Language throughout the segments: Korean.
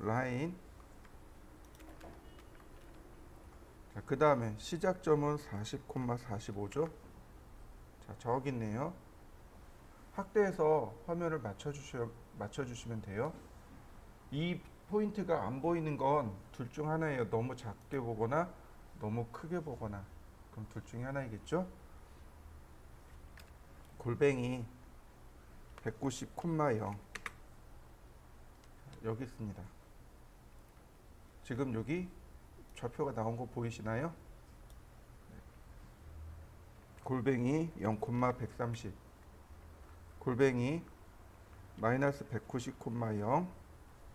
라인. 자, 그 다음에 시작점은 40,45죠. 자, 저기 있네요. 확대해서 화면을 맞춰주시면 돼요. 이 포인트가 안 보이는 건 둘 중 하나예요. 너무 작게 보거나 너무 크게 보거나. 그럼 둘 중에 하나이겠죠. 골뱅이 190,0 여기 있습니다. 지금 여기 좌표가 나온 거 보이시나요? 골뱅이 0,130, 골뱅이 마이너스 190,0.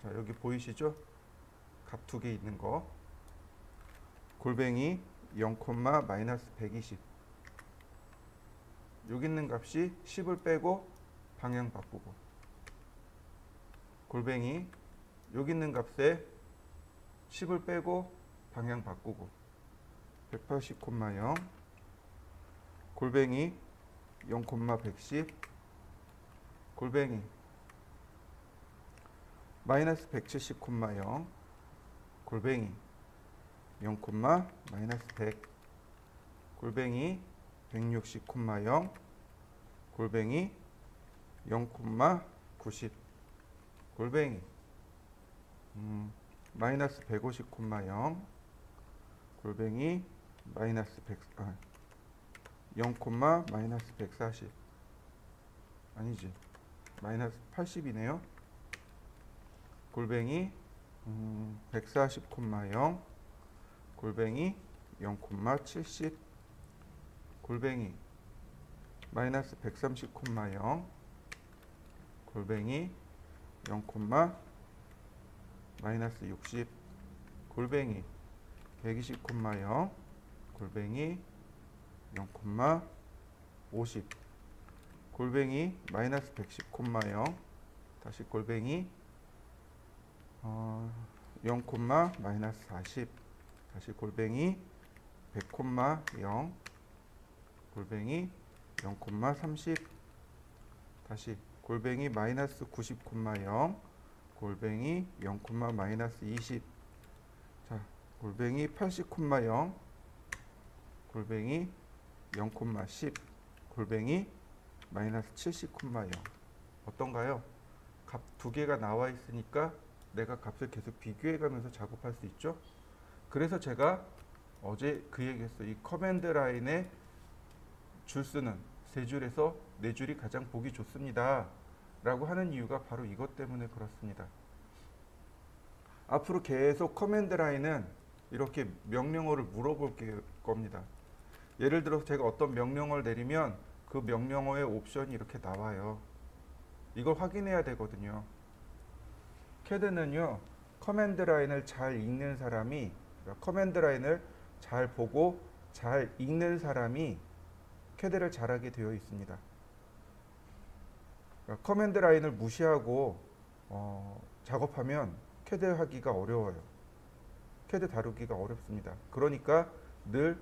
자, 여기 보이시죠? 값 두 개 있는 거. 골뱅이 0, 마이너스 120. 여기 있는 값이 10을 빼고 방향 바꾸고, 골뱅이 여기 있는 값에 10을 빼고 방향 바꾸고, 180,0. 골뱅이 0,110, 골뱅이 마이너스 170,0, 골뱅이 0, 마이너스 100, 골뱅이 160,0, 골뱅이 0,90, 골뱅이 마이너스 150,0, 골뱅이 마이너스 100, 0, 마이너스 140. 아니지, 마이너스 80이네요. 골뱅이 140,0, 골뱅이 0,70, 골뱅이 마이너스 130,0, 골뱅이 0, 마이너스 60, 골뱅이 120,0, 골뱅이 0, 50, 골뱅이 마이너스 110,0, 다시 골뱅이 0, 마이너스 40, 다시 골뱅이 100,0, 골뱅이 0, 30, 다시 골뱅이 마이너스 90,0, 골뱅이 0, 마이너스 20, 자, 골뱅이 80,0, 골뱅이 0, 10, 골뱅이 마이너스 70,0. 어떤가요? 값 두 개가 나와 있으니까 내가 값을 계속 비교해 가면서 작업할 수 있죠. 그래서 제가 어제 그 얘기했어요. 이 커맨드 라인에 줄수는 3줄에서 4줄이 가장 보기 좋습니다 라고 하는 이유가 바로 이것 때문에 그렇습니다. 앞으로 계속 커맨드 라인은 이렇게 명령어를 물어볼 겁니다. 예를 들어서 제가 어떤 명령어를 내리면 그 명령어의 옵션이 이렇게 나와요. 이걸 확인해야 되거든요. 캐드는요, 커맨드 라인을 잘 읽는 사람이, 커맨드 라인을 잘 보고 잘 읽는 사람이 캐드를 잘하게 되어 있습니다. 커맨드 라인을 무시하고 작업하면 캐드 하기가 어려워요. 캐드 다루기가 어렵습니다. 그러니까 늘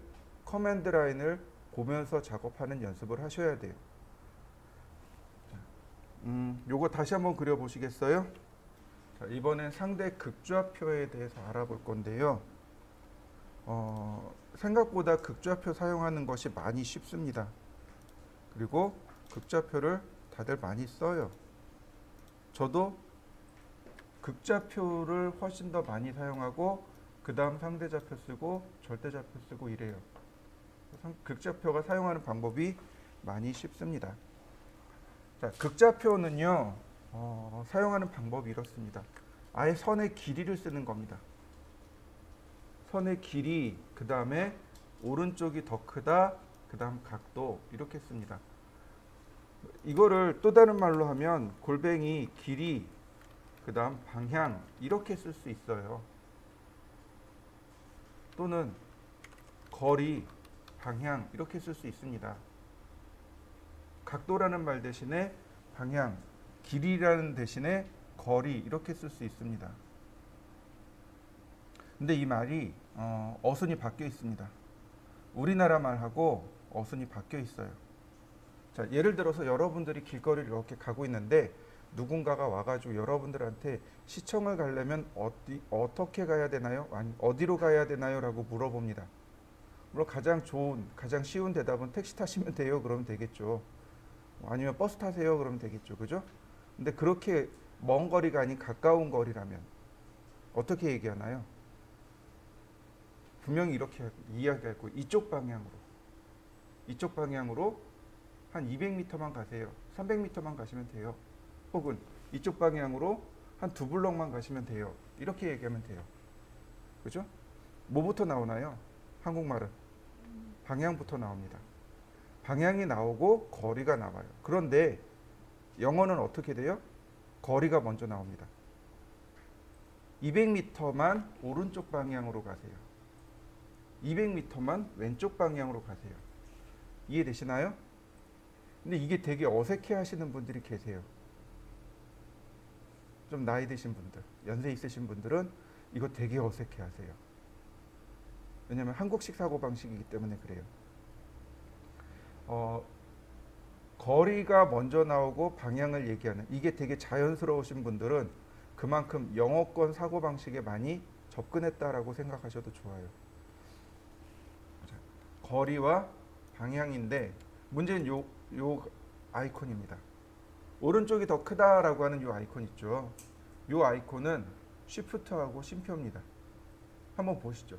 커맨드 라인을 보면서 작업하는 연습을 하셔야 돼요. 요거 다시 한번 그려보시겠어요? 자, 이번엔 상대 극좌표에 대해서 알아볼 건데요. 생각보다 극좌표 사용하는 것이 많이 쉽습니다. 그리고 극좌표를 다들 많이 써요. 저도 극좌표를 훨씬 더 많이 사용하고 그 다음 상대좌표 쓰고 절대좌표 쓰고 이래요. 극좌표가 사용하는 방법이 많이 쉽습니다. 자, 극좌표는요, 사용하는 방법이 이렇습니다. 아예 선의 길이를 쓰는 겁니다. 선의 길이, 그 다음에 오른쪽이 더 크다, 그 다음 각도, 이렇게 씁니다. 이거를 또 다른 말로 하면 골뱅이 길이, 그 다음 방향, 이렇게 쓸 수 있어요. 또는 거리, 방향, 이렇게 쓸 수 있습니다. 각도라는 말 대신에 방향, 길이라는 대신에 거리, 이렇게 쓸 수 있습니다. 근데 이 말이 어순이 바뀌어 있습니다. 우리나라 말하고 어순이 바뀌어 있어요. 자, 예를 들어서 여러분들이 길거리를 이렇게 가고 있는데 누군가가 와가지고 여러분들한테 시청을 가려면 어떻게 가야 되나요? 아니, 어디로 가야 되나요? 라고 물어봅니다. 물론 가장 좋은, 가장 쉬운 대답은 택시 타시면 돼요. 그러면 되겠죠. 아니면 버스 타세요. 그러면 되겠죠. 그죠? 근데 그렇게 먼 거리가 아닌 가까운 거리라면 어떻게 얘기하나요? 분명히 이렇게 이야기하고 이쪽 방향으로 한 200m만 가세요. 300m만 가시면 돼요. 혹은 이쪽 방향으로 한 두 블럭만 가시면 돼요. 이렇게 얘기하면 돼요. 그죠? 뭐부터 나오나요? 한국말은 방향부터 나옵니다. 방향이 나오고 거리가 나와요. 그런데 영어는 어떻게 돼요? 거리가 먼저 나옵니다. 200m만 오른쪽 방향으로 가세요. 200m만 왼쪽 방향으로 가세요. 이해되시나요? 근데 이게 되게 어색해 하시는 분들이 계세요. 좀 나이 드신 분들, 연세 있으신 분들은 이거 되게 어색해 하세요. 왜냐하면 한국식 사고방식이기 때문에 그래요. 거리가 먼저 나오고 방향을 얘기하는 이게 되게 자연스러우신 분들은 그만큼 영어권 사고방식에 많이 접근했다라고 생각하셔도 좋아요. 거리와 방향인데 문제는 요 아이콘입니다. 오른쪽이 더 크다라고 하는 요 아이콘 있죠. 요 아이콘은 쉬프트하고 쉼표입니다. 한번 보시죠.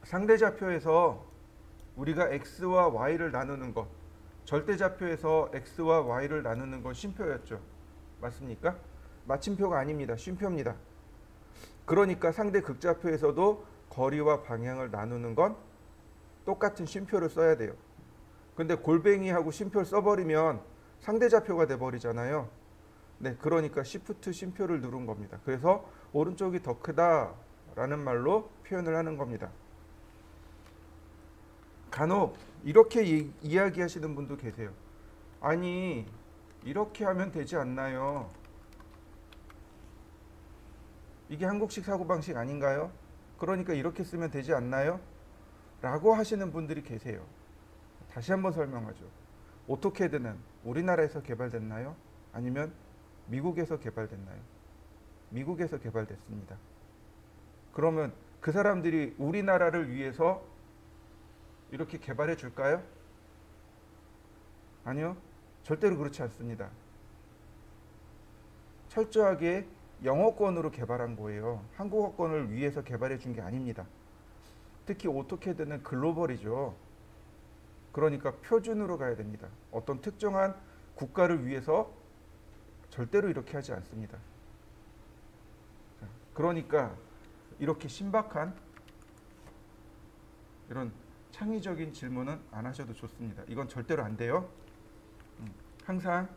상대좌표에서 우리가 x와 y를 나누는 것, 절대좌표에서 x와 y를 나누는 건 쉼표였죠. 맞습니까? 마침표가 아닙니다. 쉼표입니다. 그러니까 상대 극좌표에서도 거리와 방향을 나누는 건 똑같은 쉼표를 써야 돼요. 근데 골뱅이하고 쉼표를 써버리면 상대좌표가 돼버리잖아요. 네, 그러니까 시프트 쉼표를 누른 겁니다. 그래서 오른쪽이 더 크다라는 말로 표현을 하는 겁니다. 간혹 이렇게 이야기하시는 분도 계세요. 아니, 이렇게 하면 되지 않나요? 이게 한국식 사고방식 아닌가요? 그러니까 이렇게 쓰면 되지 않나요? 라고 하시는 분들이 계세요. 다시 한번 설명하죠. 오토캐드는 우리나라에서 개발됐나요? 아니면 미국에서 개발됐나요? 미국에서 개발됐습니다. 그러면 그 사람들이 우리나라를 위해서 이렇게 개발해 줄까요? 아니요. 절대로 그렇지 않습니다. 철저하게 영어권으로 개발한 거예요. 한국어권을 위해서 개발해 준 게 아닙니다. 특히 오토캐드는 글로벌이죠. 그러니까 표준으로 가야 됩니다. 어떤 특정한 국가를 위해서 절대로 이렇게 하지 않습니다. 그러니까 이렇게 신박한 이런 창의적인 질문은 안 하셔도 좋습니다. 이건 절대로 안 돼요. 항상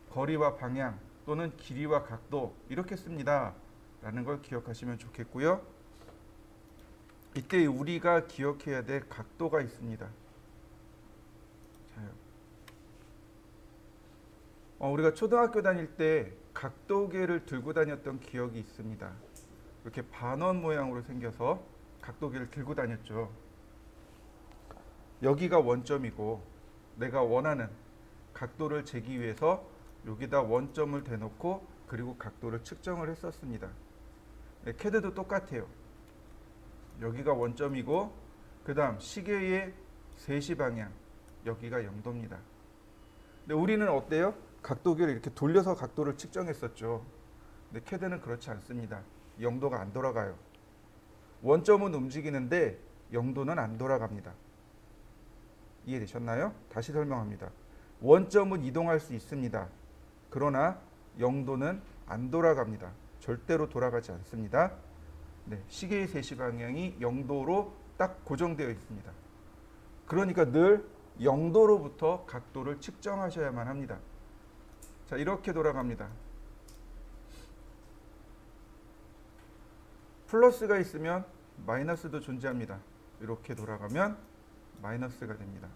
거리와 방향 또는 길이와 각도 이렇게 씁니다. 라는 걸 기억하시면 좋겠고요. 이때 우리가 기억해야 될 각도가 있습니다. 우리가 초등학교 다닐 때 각도계를 들고 다녔던 기억이 있습니다. 이렇게 반원 모양으로 생겨서 각도계를 들고 다녔죠. 여기가 원점이고 내가 원하는 각도를 재기 위해서 여기다 원점을 대놓고 그리고 각도를 측정을 했었습니다. 네, 캐드도 똑같아요. 여기가 원점이고 그 다음 시계의 3시 방향 여기가 0도입니다. 근데 우리는 어때요? 각도계를 이렇게 돌려서 각도를 측정했었죠. 근데 캐드는 그렇지 않습니다. 0도가 안 돌아가요. 원점은 움직이는데 0도는 안 돌아갑니다. 이해되셨나요? 다시 설명합니다. 원점은 이동할 수 있습니다. 그러나 0도는 안 돌아갑니다. 절대로 돌아가지 않습니다. 네, 시계의 3시 방향이 0도로 딱 고정되어 있습니다. 그러니까 늘 0도로부터 각도를 측정하셔야만 합니다. 자, 이렇게 돌아갑니다. 플러스가 있으면 마이너스도 존재합니다. 이렇게 돌아가면 마이너스가 됩니다.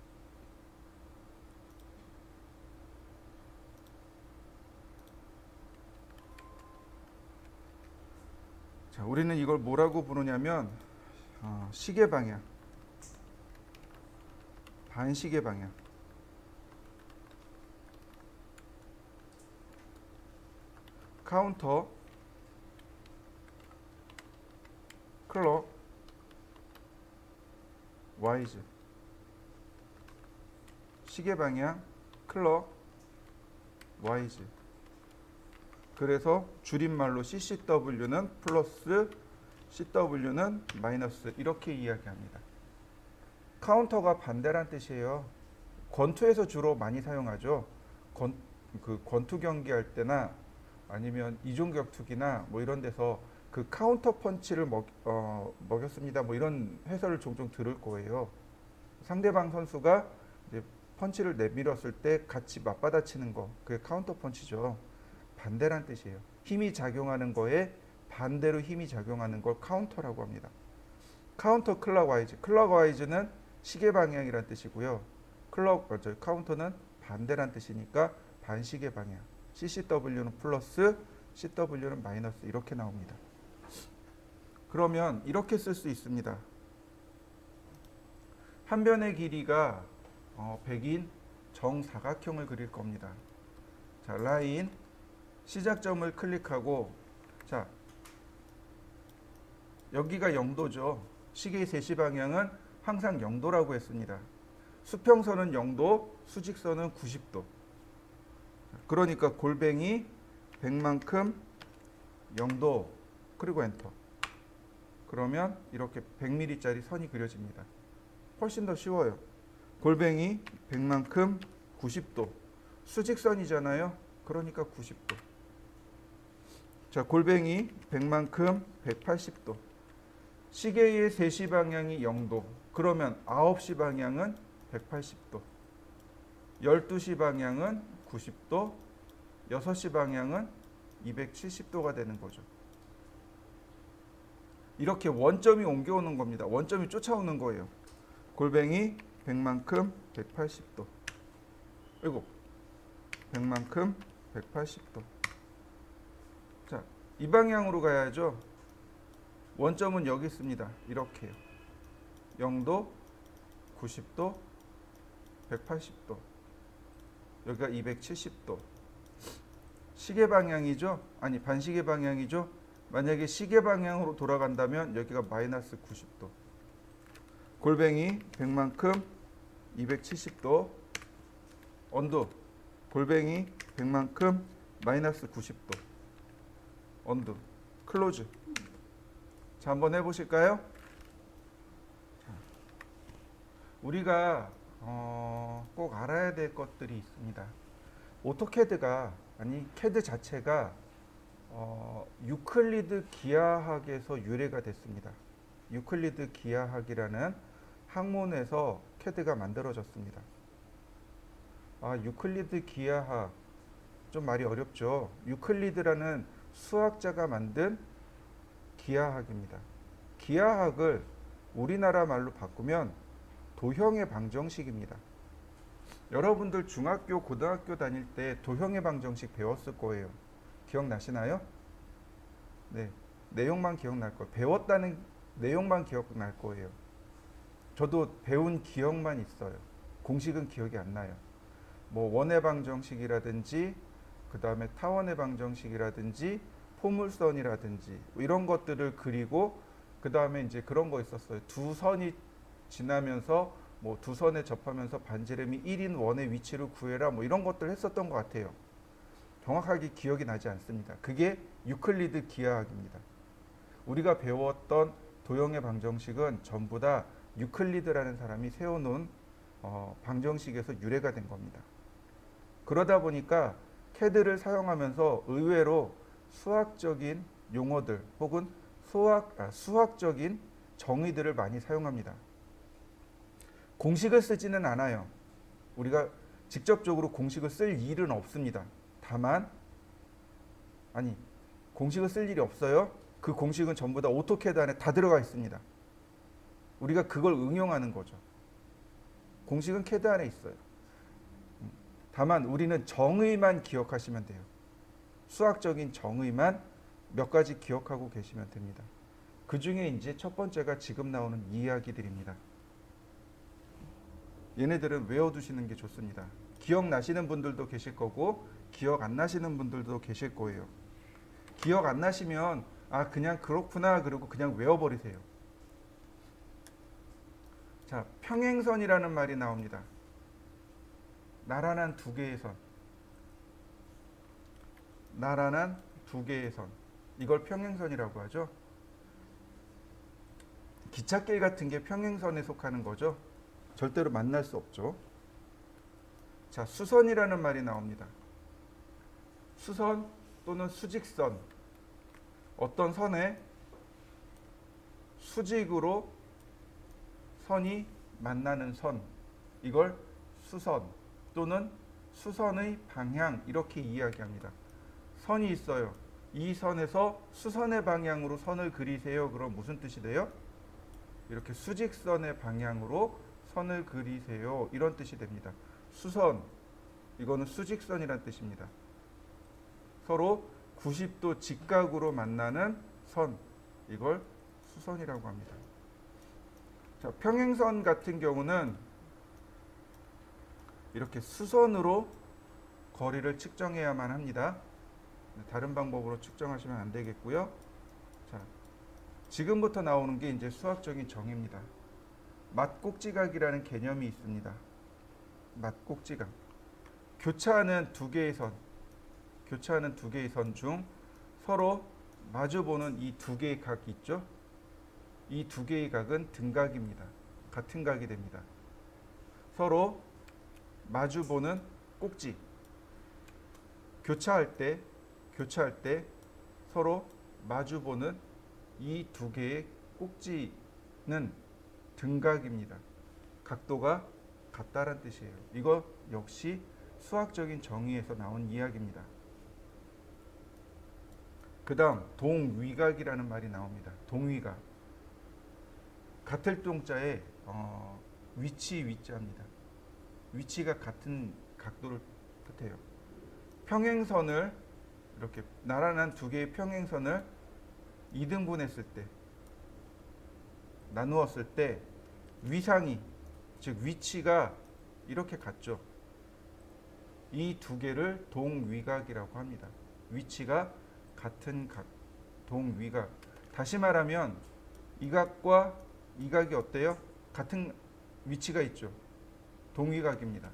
자, 우리는 이걸 뭐라고 부르냐면 시계 방향, 반시계 방향. 카운터, 클럭, 와이즈. 시계 방향, 클럭, 와이즈. 그래서 줄임말로 CCW는 플러스, CW는 마이너스 이렇게 이야기합니다. 카운터가 반대란 뜻이에요. 권투에서 주로 많이 사용하죠. 권투 경기할 때나 아니면 이종격투기나 뭐 이런 데서 그 카운터 펀치를 먹였습니다. 뭐 이런 해설을 종종 들을 거예요. 상대방 선수가 이제 펀치를 내밀었을 때 같이 맞받아치는 거, 그게 카운터 펀치죠. 반대란 뜻이에요. 힘이 작용하는 거에 반대로 힘이 작용하는 걸 카운터라고 합니다. 카운터 클럭와이즈. 클럭와이즈는 시계 방향이란 뜻이고요. 카운터는 반대란 뜻이니까 반시계 방향. CCW는 플러스, CW는 마이너스 이렇게 나옵니다. 그러면 이렇게 쓸 수 있습니다. 한 변의 길이가 100인 정사각형을 그릴 겁니다. 자, 라인 시작점을 클릭하고, 자, 여기가 0도죠. 시계의 세시 방향은 항상 0도라고 했습니다. 수평선은 0도, 수직선은 90도. 그러니까 골뱅이 100만큼 0도, 그리고 엔터. 그러면 이렇게 100mm짜리 선이 그려집니다. 훨씬 더 쉬워요. 골뱅이 100만큼 90도. 수직선이잖아요. 그러니까 90도. 자, 골뱅이 100만큼 180도. 시계의 3시 방향이 0도. 그러면 9시 방향은 180도. 12시 방향은 90도. 6시 방향은 270도가 되는 거죠. 이렇게 원점이 옮겨오는 겁니다. 원점이 쫓아오는 거예요. 골뱅이 100만큼 180도. 그리고 100만큼 180도. 자, 이 방향으로 가야죠. 원점은 여기 있습니다. 이렇게요. 0도, 90도, 180도. 여기가 270도. 시계 방향이죠? 아니, 반시계 방향이죠? 만약에 시계 방향으로 돌아간다면 여기가 마이너스 90도. 골뱅이 100만큼 270도. 언두. 골뱅이 100만큼 마이너스 90도. 언두. 클로즈. 자, 한번 해보실까요? 우리가 꼭 알아야 될 것들이 있습니다. 오토캐드가, 아니 캐드 자체가 유클리드 기하학에서 유래가 됐습니다. 유클리드 기하학이라는 학문에서 캐드가 만들어졌습니다. 유클리드 기하학, 좀 말이 어렵죠. 유클리드라는 수학자가 만든 기하학입니다. 기하학을 우리나라 말로 바꾸면 도형의 방정식입니다. 여러분들 중학교, 고등학교 다닐 때 도형의 방정식 배웠을 거예요. 기억나시나요? 네, 내용만 기억날 거예요. 배웠다는 내용만 기억날 거예요. 저도 배운 기억만 있어요. 공식은 기억이 안 나요. 뭐 원의 방정식이라든지, 그 다음에 타원의 방정식이라든지, 포물선이라든지 이런 것들을 그리고, 그 다음에 이제 그런 거 있었어요. 두 선이 지나면서 뭐 두 선에 접하면서 반지름이 1인 원의 위치를 구해라, 뭐 이런 것들 했었던 것 같아요. 정확하게 기억이 나지 않습니다. 그게 유클리드 기하학입니다. 우리가 배웠던 도형의 방정식은 전부 다 유클리드라는 사람이 세워놓은 방정식에서 유래가 된 겁니다. 그러다 보니까 캐드를 사용하면서 의외로 수학적인 용어들 혹은 수학적인 정의들을 많이 사용합니다. 공식을 쓰지는 않아요. 우리가 직접적으로 공식을 쓸 일은 없습니다. 다만, 공식을 쓸 일이 없어요. 그 공식은 전부 다 오토캐드 안에 다 들어가 있습니다. 우리가 그걸 응용하는 거죠. 공식은 캐드 안에 있어요. 다만 우리는 정의만 기억하시면 돼요. 수학적인 정의만 몇 가지 기억하고 계시면 됩니다. 그 중에 이제 첫 번째가 지금 나오는 이야기들입니다. 얘네들은 외워두시는 게 좋습니다. 기억나시는 분들도 계실 거고 기억 안 나시는 분들도 계실 거예요. 기억 안 나시면 아 그냥 그렇구나 그러고 그냥 외워버리세요. 자, 평행선이라는 말이 나옵니다. 나란한 두 개의 선. 나란한 두 개의 선. 이걸 평행선이라고 하죠. 기찻길 같은 게 평행선에 속하는 거죠. 절대로 만날 수 없죠. 자, 수선이라는 말이 나옵니다. 수선 또는 수직선. 어떤 선에 수직으로 선이 만나는 선. 이걸 수선 또는 수선의 방향 이렇게 이야기합니다. 선이 있어요. 이 선에서 수선의 방향으로 선을 그리세요. 그럼 무슨 뜻이 돼요? 이렇게 수직선의 방향으로 선을 그리세요. 이런 뜻이 됩니다. 수선, 이거는 수직선이란 뜻입니다. 서로 90도 직각으로 만나는 선, 이걸 수선이라고 합니다. 자, 평행선 같은 경우는 이렇게 수선으로 거리를 측정해야만 합니다. 다른 방법으로 측정하시면 안 되겠고요. 자, 지금부터 나오는 게 이제 수학적인 정의입니다. 맞꼭지각이라는 개념이 있습니다. 맞꼭지각. 교차하는 두 개의 선 중 서로 마주보는 이 두 개의 각이 있죠. 이 두 개의 각은 등각입니다. 같은 각이 됩니다. 서로 마주보는 꼭지. 교차할 때 서로 마주보는 이 두 개의 꼭지는 등각입니다. 각도가 같다란 뜻이에요. 이거 역시 수학적인 정의에서 나온 이야기입니다. 그 다음 동위각이라는 말이 나옵니다. 동위각. 같을 동자에 위치입니다. 위치가 같은 각도를 뜻해요. 평행선을 이렇게 나란한 두 개의 평행선을 2등분했을 때 나누었을 때 위상이 즉 위치가 이렇게 같죠. 이 두 개를 동위각이라고 합니다. 위치가 같은 각, 동위각. 다시 말하면 이 각과 이 각이 어때요? 같은 위치가 있죠. 동위각입니다.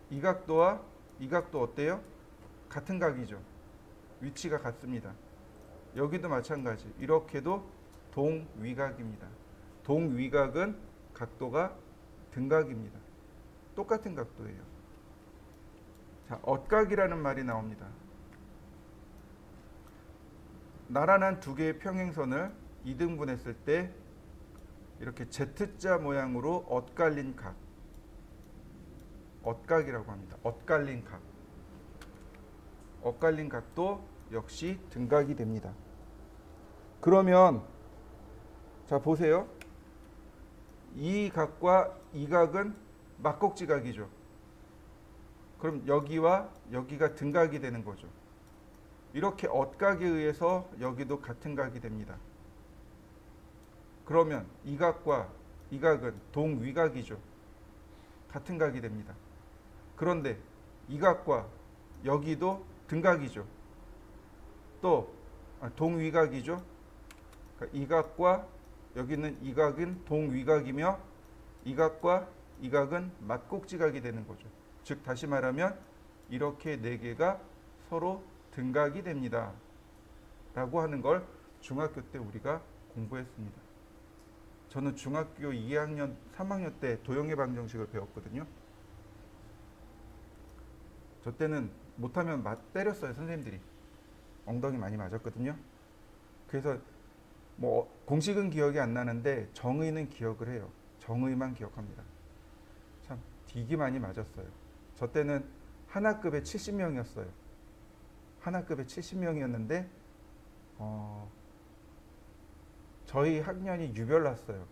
이 각도와 이 각도 어때요? 같은 각이죠. 위치가 같습니다. 여기도 마찬가지. 이렇게도 동위각입니다. 동위각은 각도가 등각입니다. 똑같은 각도예요. 자, 엇각이라는 말이 나옵니다. 나란한 두 개의 평행선을 2등분했을 때 이렇게 Z자 모양으로 엇갈린 각. 엇각이라고 합니다. 엇갈린 각. 엇갈린 각도 역시 등각이 됩니다. 그러면 자 보세요. 이 각과 이 각은 맞꼭지각이죠. 그럼 여기와 여기가 등각이 되는 거죠. 이렇게 엇각에 의해서 여기도 같은 각이 됩니다. 그러면 이 각과 이 각은 동위각이죠. 같은 각이 됩니다. 그런데 이 각과 여기도 등각이죠. 또 동위각이죠. 그러니까 이 각과 여기는 이 각은 동위각이며 이 각과 이 각은 맞꼭지각이 되는 거죠. 즉 다시 말하면 이렇게 네 개가 서로 등각이 됩니다. 라고 하는 걸 중학교 때 우리가 공부했습니다. 저는 중학교 2학년, 3학년 때 도형의 방정식을 배웠거든요. 저 때는 못하면 때렸어요, 선생님들이. 엉덩이 많이 맞았거든요. 그래서 뭐 공식은 기억이 안 나는데 정의는 기억을 해요. 정의만 기억합니다. 참 되게 많이 맞았어요. 저 때는 하나급에 70명이었어요. 하나급에 70명이었는데 저희 학년이 유별났어요.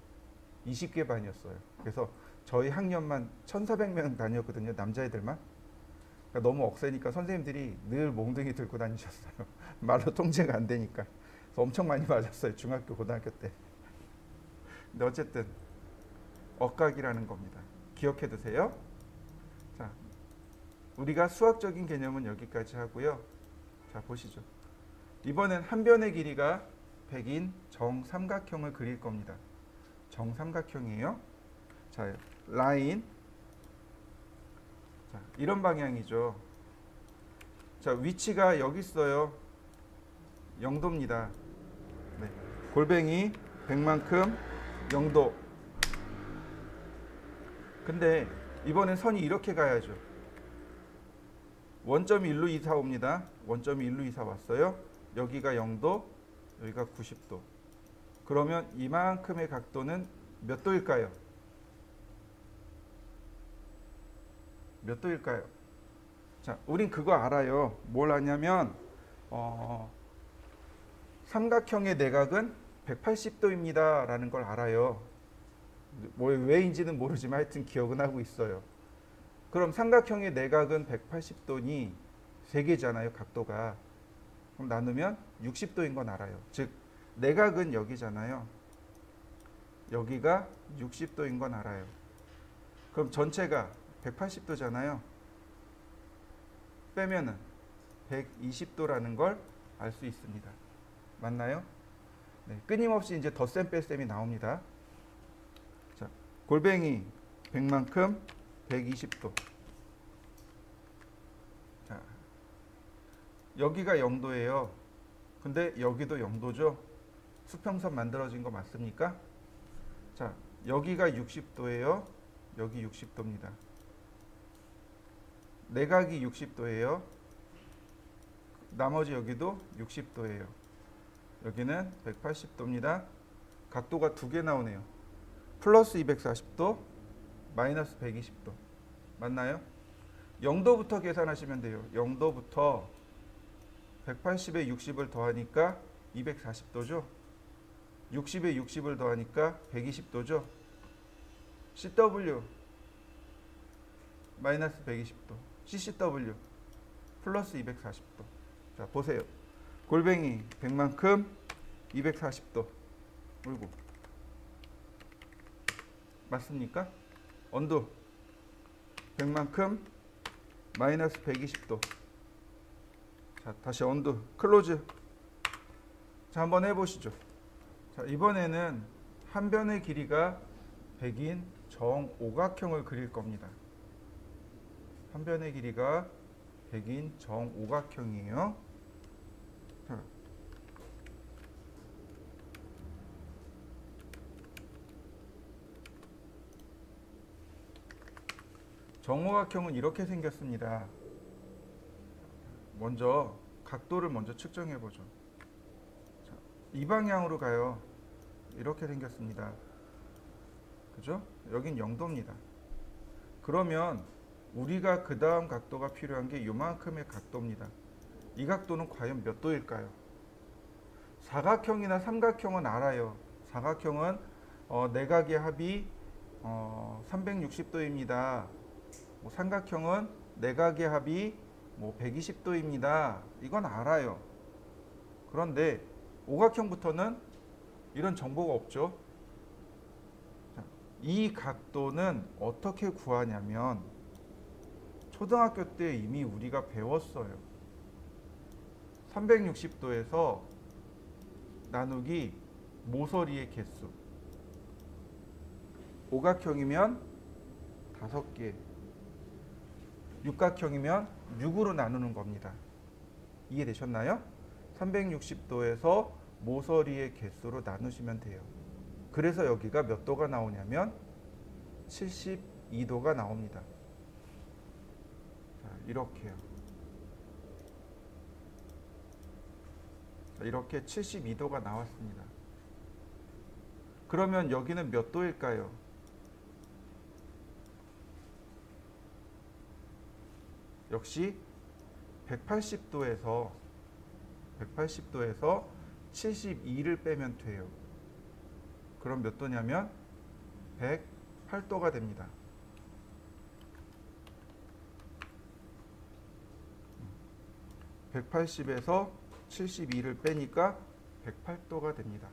20개 반이었어요. 그래서 저희 학년만 1,400명 다녔거든요. 남자애들만. 그러니까 너무 억세니까 선생님들이 늘 몽둥이 들고 다니셨어요. 말로 통제가 안 되니까. 그래서 엄청 많이 맞았어요. 중학교, 고등학교 때. 근데 어쨌든 엇각이라는 겁니다. 기억해 두세요. 우리가 수학적인 개념은 여기까지 하고요. 자, 보시죠. 이번엔 한 변의 길이가 100인 정삼각형을 그릴 겁니다. 정삼각형이에요. 자, 라인. 자, 이런 방향이죠. 자, 위치가 여기 있어요. 0도입니다. 네. 골뱅이 100만큼 0도. 근데 이번엔 선이 이렇게 가야죠. 원점이 1루 2, 4 옵니다. 원점이 1루 2, 4 왔어요. 여기가 0도, 여기가 90도. 그러면 이만큼의 각도는 몇 도일까요? 몇 도일까요? 자, 우린 그거 알아요. 뭘 아냐면 삼각형의 내각은 180도입니다 라는 걸 알아요. 뭐 왜인지는 모르지만 하여튼 기억은 하고 있어요. 그럼 삼각형의 내각은 180도니 3개잖아요, 각도가. 그럼 나누면 60도인 건 알아요. 즉 내각은 여기잖아요. 여기가 60도인 건 알아요. 그럼 전체가 180도잖아요. 빼면은 120도라는 걸 알 수 있습니다. 맞나요? 네, 끊임없이 이제 덧셈 뺄셈이 나옵니다. 자, 골뱅이 100만큼 120도. 자, 여기가 0도예요. 근데 여기도 0도죠. 수평선 만들어진 거 맞습니까? 자, 여기가 60도예요. 여기 60도입니다. 내각이 60도예요. 나머지 여기도 60도예요. 여기는 180도입니다. 각도가 2개 나오네요. 플러스 240도, 마이너스 120도. 맞나요? 0도부터 계산하시면 돼요. 0도부터 180에 60을 더하니까 240도죠. 60에 60을 더하니까 120도죠. CW 마이너스 120도. CCW 플러스 240도. 자, 보세요. 골뱅이 100만큼 240도. 어이구. 맞습니까? 언두 100만큼 마이너스 120도. 자, 다시 언두 클로즈. 자, 한번 해보시죠. 자, 이번에는 한 변의 길이가 100인 정오각형을 그릴 겁니다. 한 변의 길이가 100인 정오각형이에요. 자, 정오각형은 이렇게 생겼습니다. 먼저 각도를 먼저 측정해 보죠. 자, 이 방향으로 가요. 이렇게 생겼습니다. 그죠? 여긴 0도입니다. 그러면 우리가 그 다음 각도가 필요한 게 이만큼의 각도입니다. 이 각도는 과연 몇 도일까요? 사각형이나 삼각형은 알아요. 사각형은 내각의 합이 360도입니다. 뭐 삼각형은 내각의 합이 뭐 120도입니다. 이건 알아요. 그런데 오각형부터는 이런 정보가 없죠. 자, 이 각도는 어떻게 구하냐면 초등학교 때 이미 우리가 배웠어요. 360도에서 나누기 모서리의 개수. 오각형이면 5개, 육각형이면 6으로 나누는 겁니다. 이해되셨나요? 360도에서 모서리의 개수로 나누시면 돼요. 그래서 여기가 몇 도가 나오냐면 72도가 나옵니다. 자, 이렇게요. 자, 이렇게 72도가 나왔습니다. 그러면 여기는 몇 도일까요? 역시 180도에서 72를 빼면 돼요. 그럼 몇 도냐면 108도가 됩니다. 180에서 72를 빼니까 108도가 됩니다.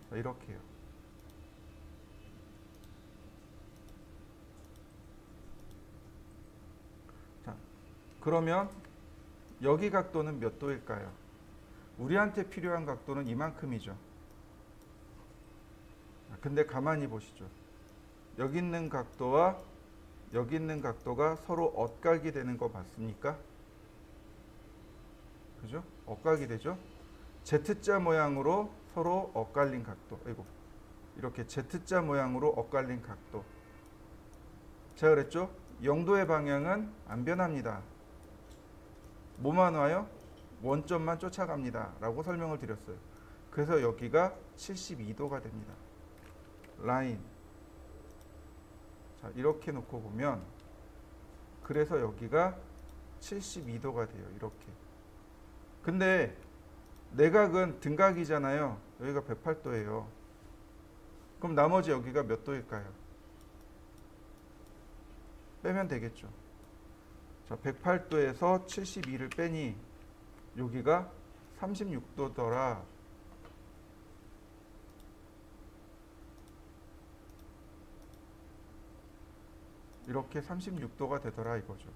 자, 이렇게요. 자, 그러면 여기 각도는 몇 도일까요? 우리한테 필요한 각도는 이만큼이죠. 근데 가만히 보시죠. 여기 있는 각도와 여기 있는 각도가 서로 엇각이 되는 거 맞습니까? 그죠? 엇각이 되죠? Z자 모양으로 서로 엇갈린 각도. 아이고. 이렇게 Z자 모양으로 엇갈린 각도. 제가 그랬죠? 영도의 방향은 안 변합니다. 뭐만 와요? 원점만 쫓아갑니다. 라고 설명을 드렸어요. 그래서 여기가 72도가 됩니다. 라인. 자, 이렇게 놓고 보면 그래서 여기가 72도가 돼요. 이렇게. 근데 내각은 등각이잖아요. 여기가 108도예요. 그럼 나머지 여기가 몇 도일까요? 빼면 되겠죠. 자, 108도에서 72를 빼니 여기가 36도더라. 이렇게 36도가 되더라 이거죠.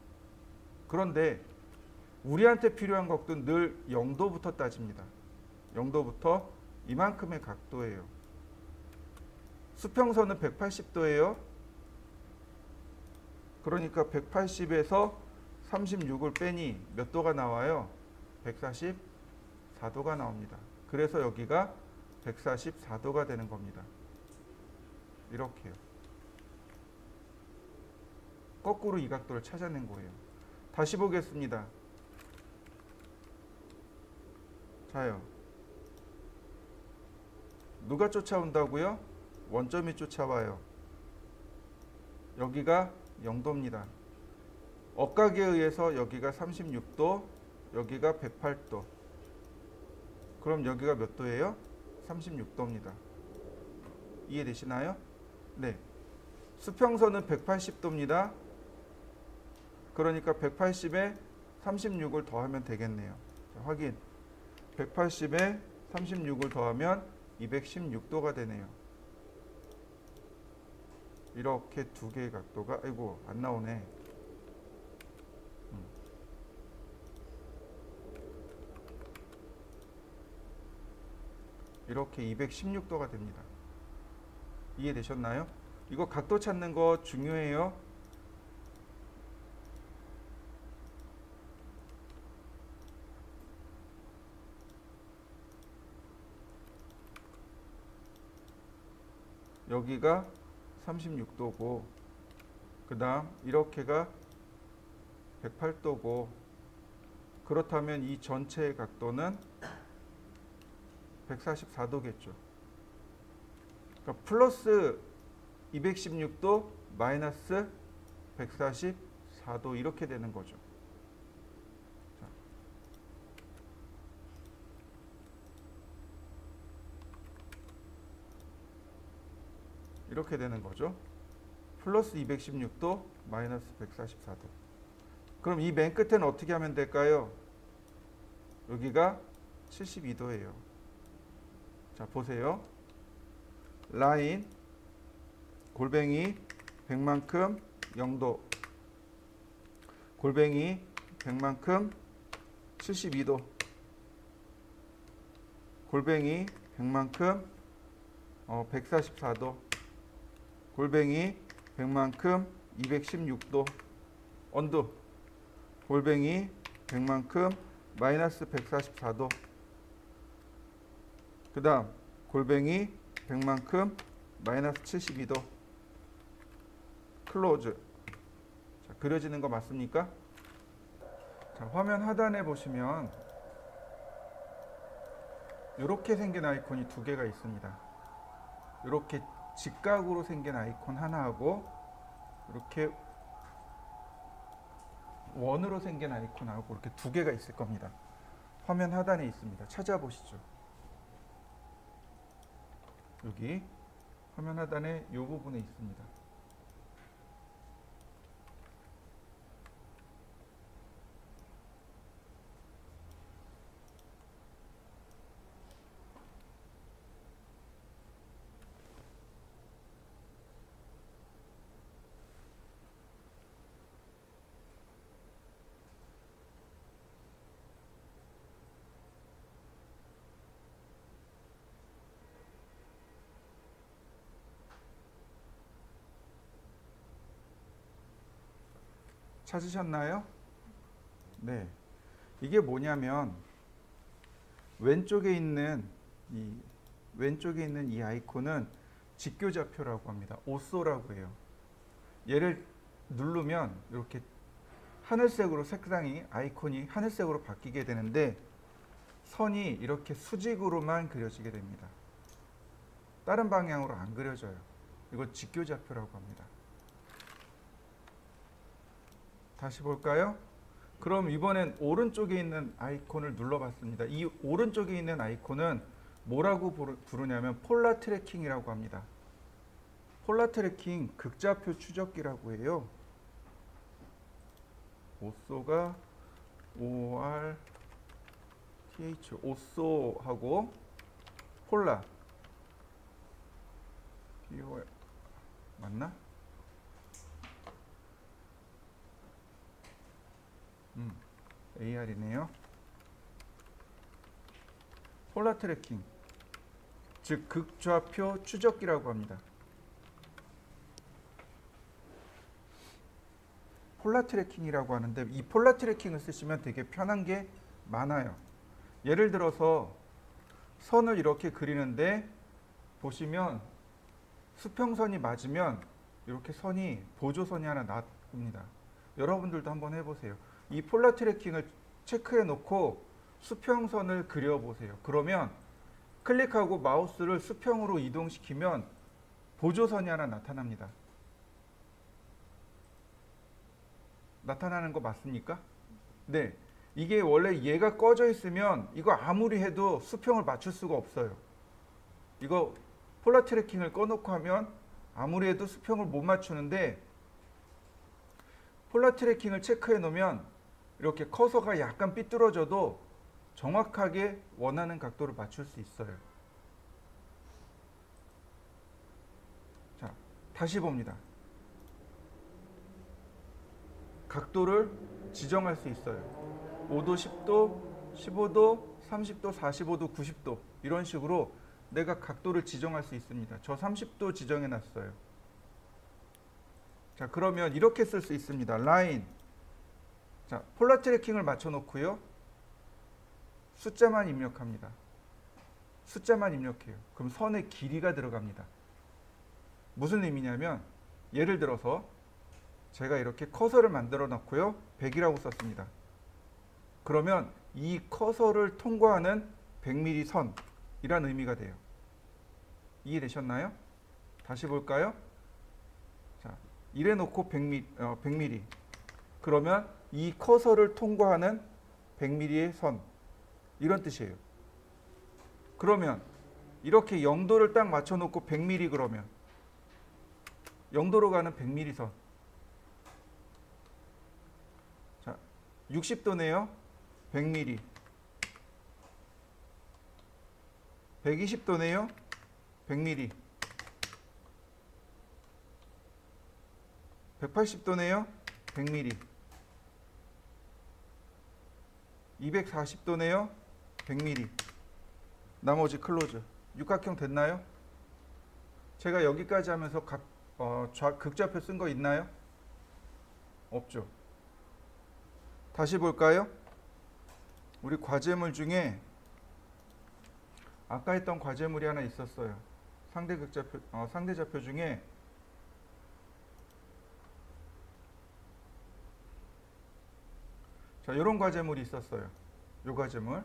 그런데 우리한테 필요한 각도는 늘 0도부터 따집니다. 0도부터 이만큼의 각도예요. 수평선은 180도예요. 그러니까 180에서 36을 빼니 몇 도가 나와요? 144도가 나옵니다. 그래서 여기가 144도가 되는 겁니다. 이렇게요. 거꾸로 이 각도를 찾아낸 거예요. 다시 보겠습니다. 자요. 누가 쫓아온다고요? 원점이 쫓아와요. 여기가 0도입니다. 엇각에 의해서 여기가 36도, 여기가 108도. 그럼 여기가 몇 도예요? 36도입니다. 이해되시나요? 네. 수평선은 180도입니다. 그러니까 180에 36을 더하면 되겠네요. 자, 확인. 180에 36을 더하면 216도가 되네요. 이렇게 두 개의 각도가 아이고 안 나오네. 이렇게 216도가 됩니다. 이해되셨나요? 이거 각도 찾는 거 중요해요. 여기가 36도고 그 다음 이렇게가 108도고 그렇다면 이 전체의 각도는 144도겠죠. 그러니까 플러스 216도 마이너스 144도 이렇게 되는 거죠. 자. 이렇게 되는 거죠. 플러스 216도 마이너스 144도. 그럼 이 맨 끝에는 어떻게 하면 될까요? 여기가 72도예요. 자, 보세요. 라인 골뱅이 100만큼 0도 골뱅이 100만큼 72도 골뱅이 100만큼 144도 골뱅이 100만큼 216도 언두 골뱅이 100만큼 마이너스 144도 그 다음 골뱅이 100만큼 마이너스 72도 클로즈. 자, 그려지는 거 맞습니까? 자, 화면 하단에 보시면 이렇게 생긴 아이콘이 두 개가 있습니다. 이렇게 직각으로 생긴 아이콘 하나하고 이렇게 원으로 생긴 아이콘하고 이렇게 두 개가 있을 겁니다. 화면 하단에 있습니다. 찾아보시죠. 여기 화면 하단에 이 부분에 있습니다. 찾으셨나요? 네. 이게 뭐냐면 왼쪽에 있는 이 아이콘은 직교좌표라고 합니다. 오쏘라고 해요. 얘를 누르면 이렇게 하늘색으로 색상이 아이콘이 하늘색으로 바뀌게 되는데 선이 이렇게 수직으로만 그려지게 됩니다. 다른 방향으로 안 그려져요. 이거 직교좌표라고 합니다. 다시 볼까요? 그럼 이번엔 오른쪽에 있는 아이콘을 눌러봤습니다. 이 오른쪽에 있는 아이콘은 뭐라고 부르냐면 폴라 트래킹이라고 합니다. 폴라 트래킹 극좌표 추적기라고 해요. 오쏘가 ORTH 오쏘하고 폴라 POL 맞나? AR이네요. 폴라 트래킹 즉 극좌표 추적기라고 합니다. 폴라 트래킹이라고 하는데 이 폴라 트래킹을 쓰시면 되게 편한 게 많아요. 예를 들어서 선을 이렇게 그리는데 보시면 수평선이 맞으면 이렇게 선이 보조선이 하나 나옵니다. 여러분들도 한번 해보세요. 이 폴라 트래킹을 체크해 놓고 수평선을 그려보세요. 그러면 클릭하고 마우스를 수평으로 이동시키면 보조선이 하나 나타납니다. 나타나는 거 맞습니까? 네. 이게 원래 얘가 꺼져 있으면 이거 아무리 해도 수평을 맞출 수가 없어요. 이거 폴라 트래킹을 꺼놓고 하면 아무리 해도 수평을 못 맞추는데 폴라 트래킹을 체크해 놓으면 이렇게 커서가 약간 삐뚤어져도 정확하게 원하는 각도를 맞출 수 있어요. 자, 다시 봅니다. 각도를 지정할 수 있어요. 5도, 10도, 15도, 30도, 45도, 90도 이런 식으로 내가 각도를 지정할 수 있습니다. 저 30도 지정해 놨어요. 자, 그러면 이렇게 쓸 수 있습니다. 라인. 자, 폴라 트래킹을 맞춰 놓고요. 숫자만 입력합니다. 숫자만 입력해요. 그럼 선의 길이가 들어갑니다. 무슨 의미냐면 예를 들어서 제가 이렇게 커서를 만들어 놨고요. 100이라고 썼습니다. 그러면 이 커서를 통과하는 100mm 선이란 의미가 돼요. 이해되셨나요? 다시 볼까요? 자, 이래 놓고 100mm. 그러면 이 커서를 통과하는 100mm의 선. 이런 뜻이에요. 그러면 이렇게 0도를 딱 맞춰 놓고 100mm 그러면 0도로 가는 100mm 선. 자, 60도네요. 100mm. 120도네요. 100mm. 180도네요. 100mm. 240도네요. 100mm. 나머지 클로즈. 육각형 됐나요? 제가 여기까지 하면서 극좌표 쓴 거 있나요? 없죠. 다시 볼까요? 우리 과제물 중에 아까 했던 과제물이 하나 있었어요. 상대좌표 중에 자, 이런 과제물이 있었어요. 요 과제물.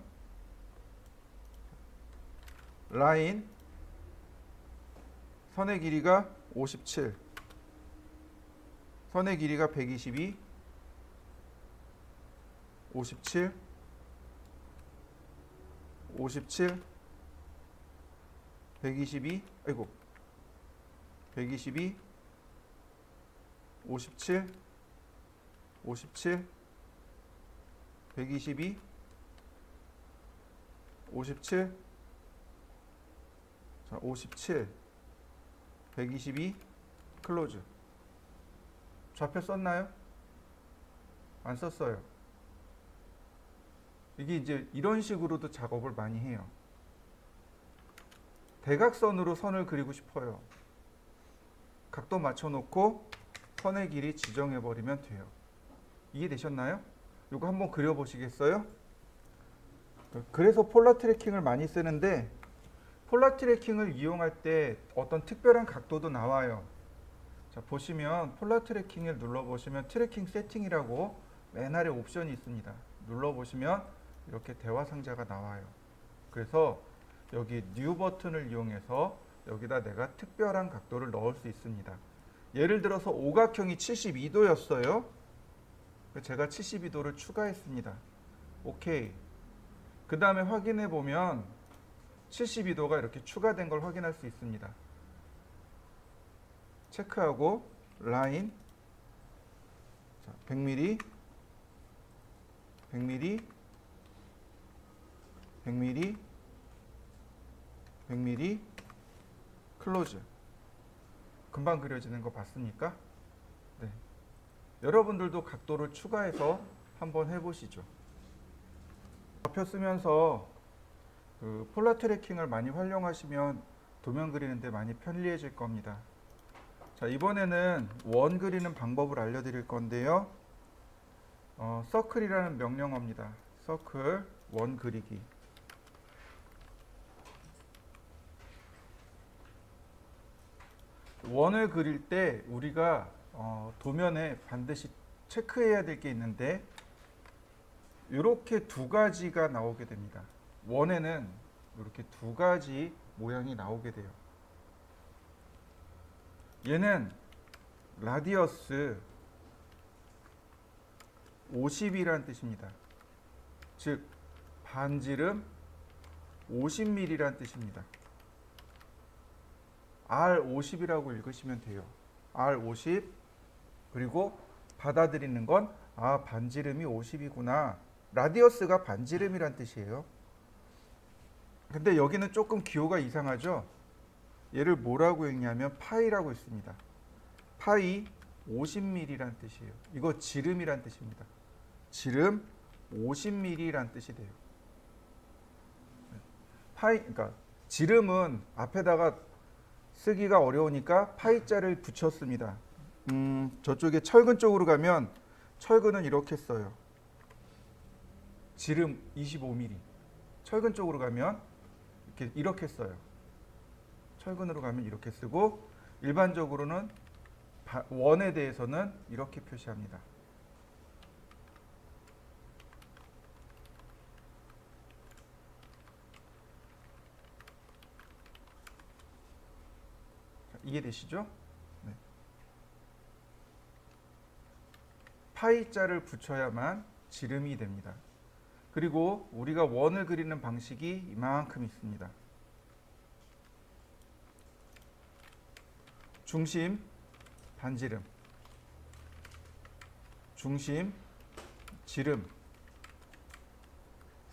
라인 선의 길이가 57, 선의 길이가 122, 57, 57, 122, 아이고, 122, 57, 57, 122, 57, 자, 57, 122, 클로즈. 좌표 썼나요? 안 썼어요. 이게 이제 이런 식으로도 작업을 많이 해요. 대각선으로 선을 그리고 싶어요. 각도 맞춰놓고 선의 길이 지정해버리면 돼요. 이해되셨나요? 이거 한번 그려보시겠어요? 그래서 폴라 트래킹을 많이 쓰는데 폴라 트래킹을 이용할 때 어떤 특별한 각도도 나와요. 자, 보시면 폴라 트래킹을 눌러보시면 트래킹 세팅이라고 맨 아래 옵션이 있습니다. 눌러보시면 이렇게 대화 상자가 나와요. 그래서 여기 뉴 버튼을 이용해서 여기다 내가 특별한 각도를 넣을 수 있습니다. 예를 들어서 오각형이 72도였어요. 제가 72도를 추가했습니다. 오케이. 그 다음에 확인해 보면 72도가 이렇게 추가된 걸 확인할 수 있습니다. 체크하고 라인 100mm 100mm 100mm 100mm 클로즈. 금방 그려지는 거 봤습니까? 네. 여러분들도 각도를 추가해서 한번 해보시죠. 좌표 쓰면서 그 폴라 트래킹을 많이 활용하시면 도면 그리는데 많이 편리해질 겁니다. 자, 이번에는 원 그리는 방법을 알려드릴 건데요. 서클이라는 명령어입니다. 서클 원 그리기. 원을 그릴 때 우리가 도면에 반드시 체크해야 될 게 있는데 이렇게 두 가지가 나오게 됩니다. 원에는 이렇게 두 가지 모양이 나오게 돼요. 얘는 라디어스 50이라는 뜻입니다. 즉 반지름 50mm라는 뜻입니다. R50이라고 읽으시면 돼요. R50. 그리고 받아들이는 건 반지름이 50이구나. 라디어스가 반지름이란 뜻이에요. 근데 여기는 조금 기호가 이상하죠. 얘를 뭐라고 읽냐면 파이라고 있습니다. 파이 50mm란 뜻이에요. 이거 지름이란 뜻입니다. 지름 50mm란 뜻이 돼요. 그러니까 지름은 앞에다가 쓰기가 어려우니까 파이자를 붙였습니다. 저쪽에 철근 쪽으로 가면 철근은 이렇게 써요. 지름 25mm. 철근 쪽으로 가면 이렇게 써요. 철근으로 가면 이렇게 쓰고 일반적으로는 원에 대해서는 이렇게 표시합니다. 이해되시죠? 네. 파이자를 붙여야만 지름이 됩니다. 그리고 우리가 원을 그리는 방식이 이만큼 있습니다. 중심, 반지름, 중심, 지름.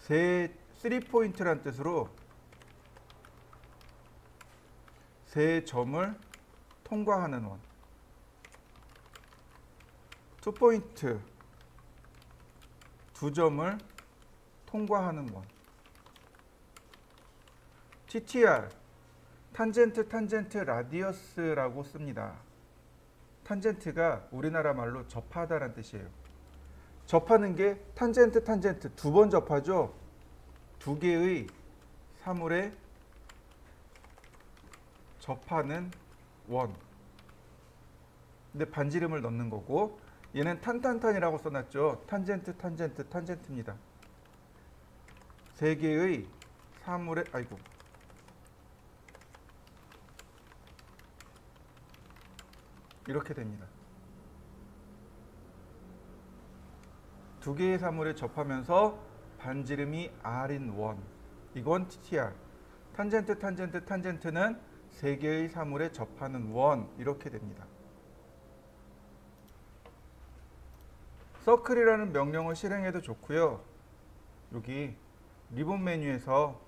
3포인트란 뜻으로 세 점을 통과하는 원. 2포인트, 두 점을 통과하는 원. TTR, 탄젠트 라디어스라고 씁니다. 탄젠트가 우리나라 말로 접하다라는 뜻이에요. 접하는 게 탄젠트 두 번 접하죠. 두 개의 사물에 접하는 원. 근데 반지름을 넣는 거고 얘는 탄탄탄이라고 써놨죠. 탄젠트입니다. 세 개의 사물에 이렇게 됩니다. 두 개의 사물에 접하면서 반지름이 R인 원. 이건 TTR. 탄젠트는 세 개의 사물에 접하는 원. 이렇게 됩니다. 서클이라는 명령을 실행해도 좋고요. 여기 리본 메뉴에서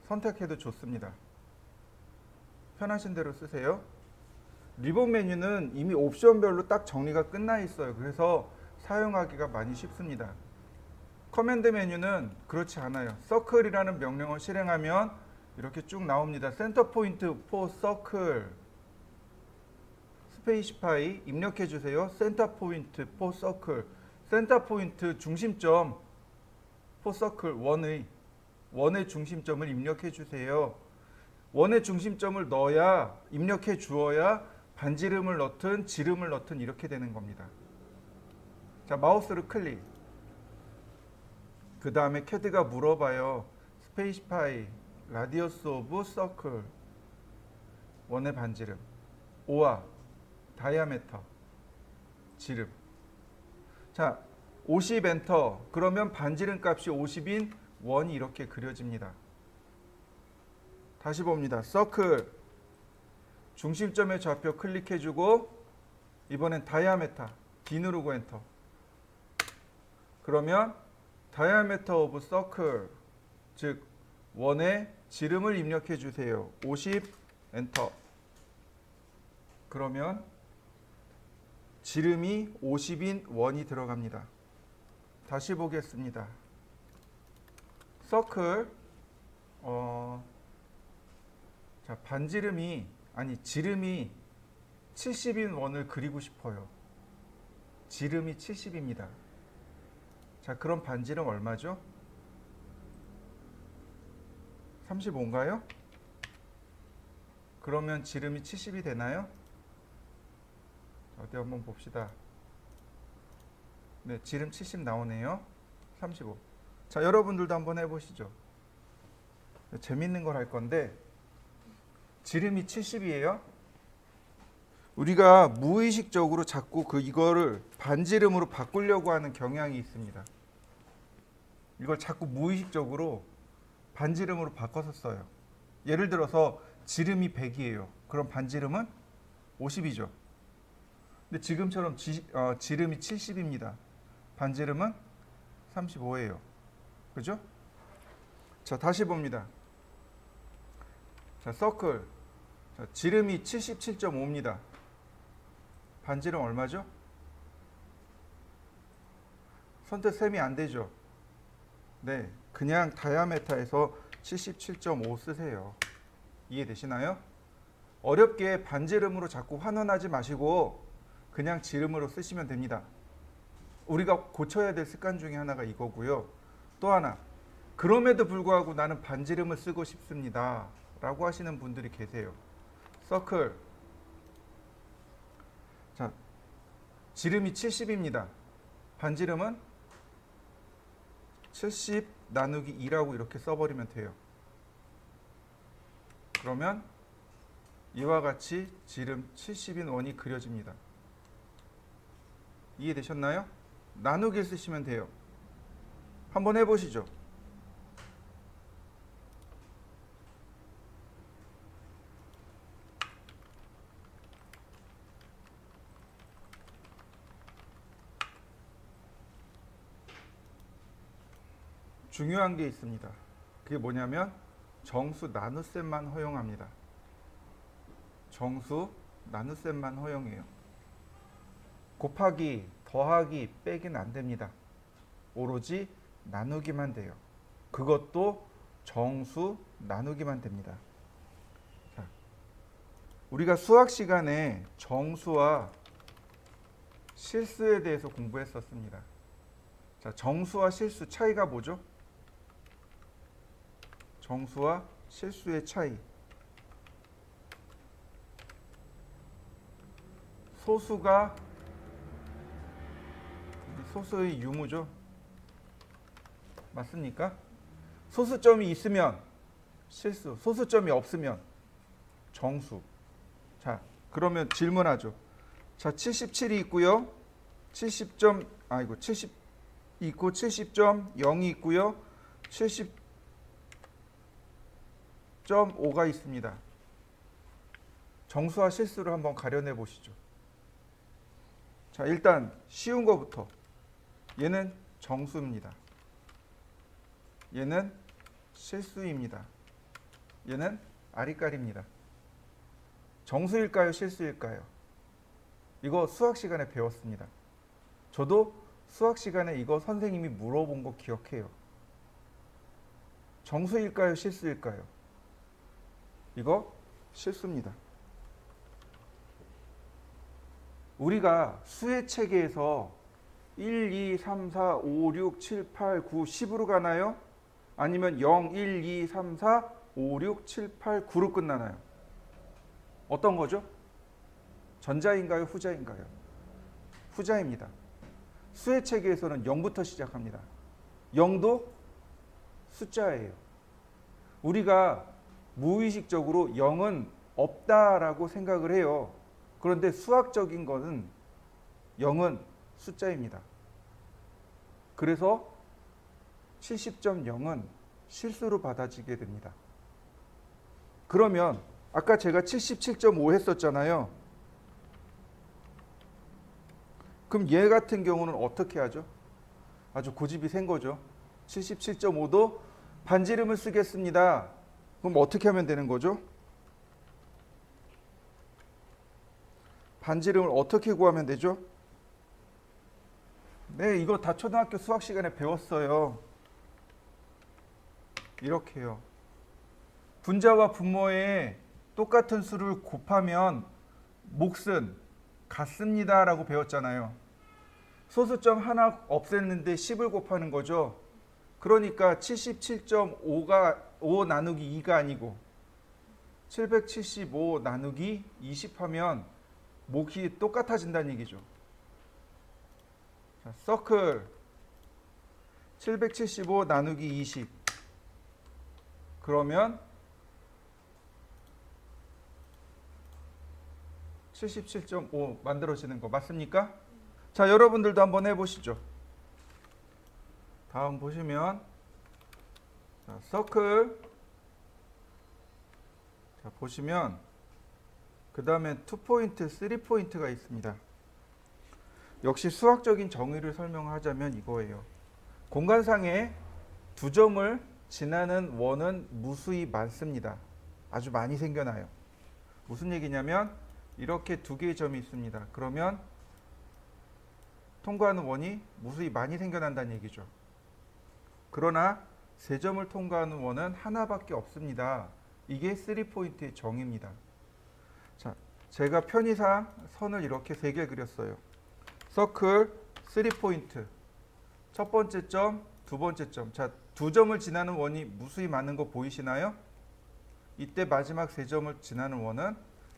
선택해도 좋습니다. 편하신 대로 쓰세요. 리본 메뉴는 이미 옵션별로 딱 정리가 끝나 있어요. 그래서 사용하기가 많이 쉽습니다. 커맨드 메뉴는 그렇지 않아요. 서클이라는 명령을 실행하면 이렇게 쭉 나옵니다. 센터 포인트 포 서클 스페이시파이 입력해 주세요. 센터 포인트 포 서클. 센터 포인트 중심점 포서클 원의 중심점을 입력해 주세요. 원의 중심점을 넣어야 입력해 주어야 반지름을 넣든 지름을 넣든 이렇게 되는 겁니다. 자, 마우스를 클릭. 그 다음에 캐드가 물어봐요. 스페이시파이 라디어스 오브 서클 원의 반지름 오와 다이아메터 지름. 자, 50 엔터. 그러면 반지름 값이 50인 원이 이렇게 그려집니다. 다시 봅니다. 서클 중심점의 좌표 클릭해주고 이번엔 다이아메터 D 누르고 엔터. 그러면 다이아메터 오브 서클 즉 원의 지름을 입력해 주세요. 50 엔터. 그러면 지름이 50인 원이 들어갑니다. 다시 보겠습니다. 서클 자, 지름이 70인 원을 그리고 싶어요. 지름이 70입니다. 자, 그럼 반지름 얼마죠? 35인가요? 그러면 지름이 70이 되나요? 어디 한번 봅시다. 네, 지름 70 나오네요. 35. 자, 여러분들도 한번 해보시죠. 재밌는 걸 할 건데 지름이 70이에요. 우리가 무의식적으로 자꾸 이거를 반지름으로 바꾸려고 하는 경향이 있습니다. 이걸 자꾸 무의식적으로 반지름으로 바꿔서 써요. 예를 들어서 지름이 100이에요. 그럼 반지름은 50이죠. 근데 지금처럼 지름이 70입니다. 반지름은 35예요. 그죠? 자, 다시 봅니다. 자, 서클. 자, 지름이 77.5입니다. 반지름 얼마죠? 선택 셈이 안 되죠. 네, 그냥 다이아메타에서 77.5 쓰세요. 이해되시나요? 어렵게 반지름으로 자꾸 환원하지 마시고 그냥 지름으로 쓰시면 됩니다. 우리가 고쳐야 될 습관 중에 하나가 이거고요. 또 하나, 그럼에도 불구하고 나는 반지름을 쓰고 싶습니다 라고 하시는 분들이 계세요. 서클. 자, 지름이 70입니다. 반지름은 70 나누기 2라고 이렇게 써버리면 돼요. 그러면 이와 같이 지름 70인 원이 그려집니다. 이해되셨나요? 나누기 쓰시면 돼요. 한번 해보시죠. 중요한 게 있습니다. 그게 뭐냐면 정수 나눗셈만 허용합니다. 정수 나눗셈만 허용해요. 곱하기, 더하기, 빼기는 안 됩니다. 오로지 나누기만 돼요. 그것도 정수 나누기만 됩니다. 자, 우리가 수학 시간에 정수와 실수에 대해서 공부했었습니다. 자, 정수와 실수 차이가 뭐죠? 정수와 실수의 차이. 소수가 소수의 유무죠. 맞습니까? 소수점이 있으면 실수, 소수점이 없으면 정수. 자, 그러면 질문하죠. 자, 77이 있고요. 70점 아이고 70 있고 70.0이 있고요. 70.5가 있습니다. 정수와 실수를 한번 가려내 보시죠. 자, 일단 쉬운 거부터. 얘는 정수입니다. 얘는 실수입니다. 얘는 아리까리입니다. 정수일까요? 실수일까요? 이거 수학 시간에 배웠습니다. 저도 수학 시간에 이거 선생님이 물어본 거 기억해요. 정수일까요? 실수일까요? 이거 실수입니다. 우리가 수의 체계에서 1, 2, 3, 4, 5, 6, 7, 8, 9, 10으로 가나요? 아니면 0, 1, 2, 3, 4, 5, 6, 7, 8, 9로 끝나나요? 어떤 거죠? 전자인가요? 후자인가요? 후자입니다. 수의 체계에서는 0부터 시작합니다. 0도 숫자예요. 우리가 무의식적으로 0은 없다라고 생각을 해요. 그런데 수학적인 것은 0은 숫자입니다. 그래서 70.0은 실수로 받아지게 됩니다. 그러면 아까 제가 77.5 했었잖아요. 그럼 얘 같은 경우는 어떻게 하죠? 아주 고집이 센 거죠. 77.5도 반지름을 쓰겠습니다. 그럼 어떻게 하면 되는 거죠? 반지름을 어떻게 구하면 되죠? 네, 이거 다 초등학교 수학 시간에 배웠어요. 이렇게요. 분자와 분모의 똑같은 수를 곱하면 몫은 같습니다 라고 배웠잖아요. 소수점 하나 없앴는데 10을 곱하는 거죠. 그러니까 77.5가 5 나누기 2가 아니고 775 나누기 20 하면 몫이 똑같아진다는 얘기죠. 자, 서클 775 나누기 20 그러면 77.5 만들어지는 거 맞습니까? 자, 여러분들도 한번 해보시죠. 다음 보시면 자, 서클 자, 보시면 그 다음에 2포인트, 3포인트가 있습니다. 역시 수학적인 정의를 설명하자면 이거예요. 공간상에 두 점을 지나는 원은 무수히 많습니다. 아주 많이 생겨나요. 무슨 얘기냐면 이렇게 두 개의 점이 있습니다. 그러면 통과하는 원이 무수히 많이 생겨난다는 얘기죠. 그러나 세 점을 통과하는 원은 하나밖에 없습니다. 이게 3포인트의 정의입니다. 자, 제가 편의상 선을 이렇게 세 개 그렸어요. 서클 3포인트. 첫 번째 점, 두 번째 점. 자, 두 점을 지나는 원이 무수히 많은 거 보이시나요? 이때 마지막 세 점을 지나는 원은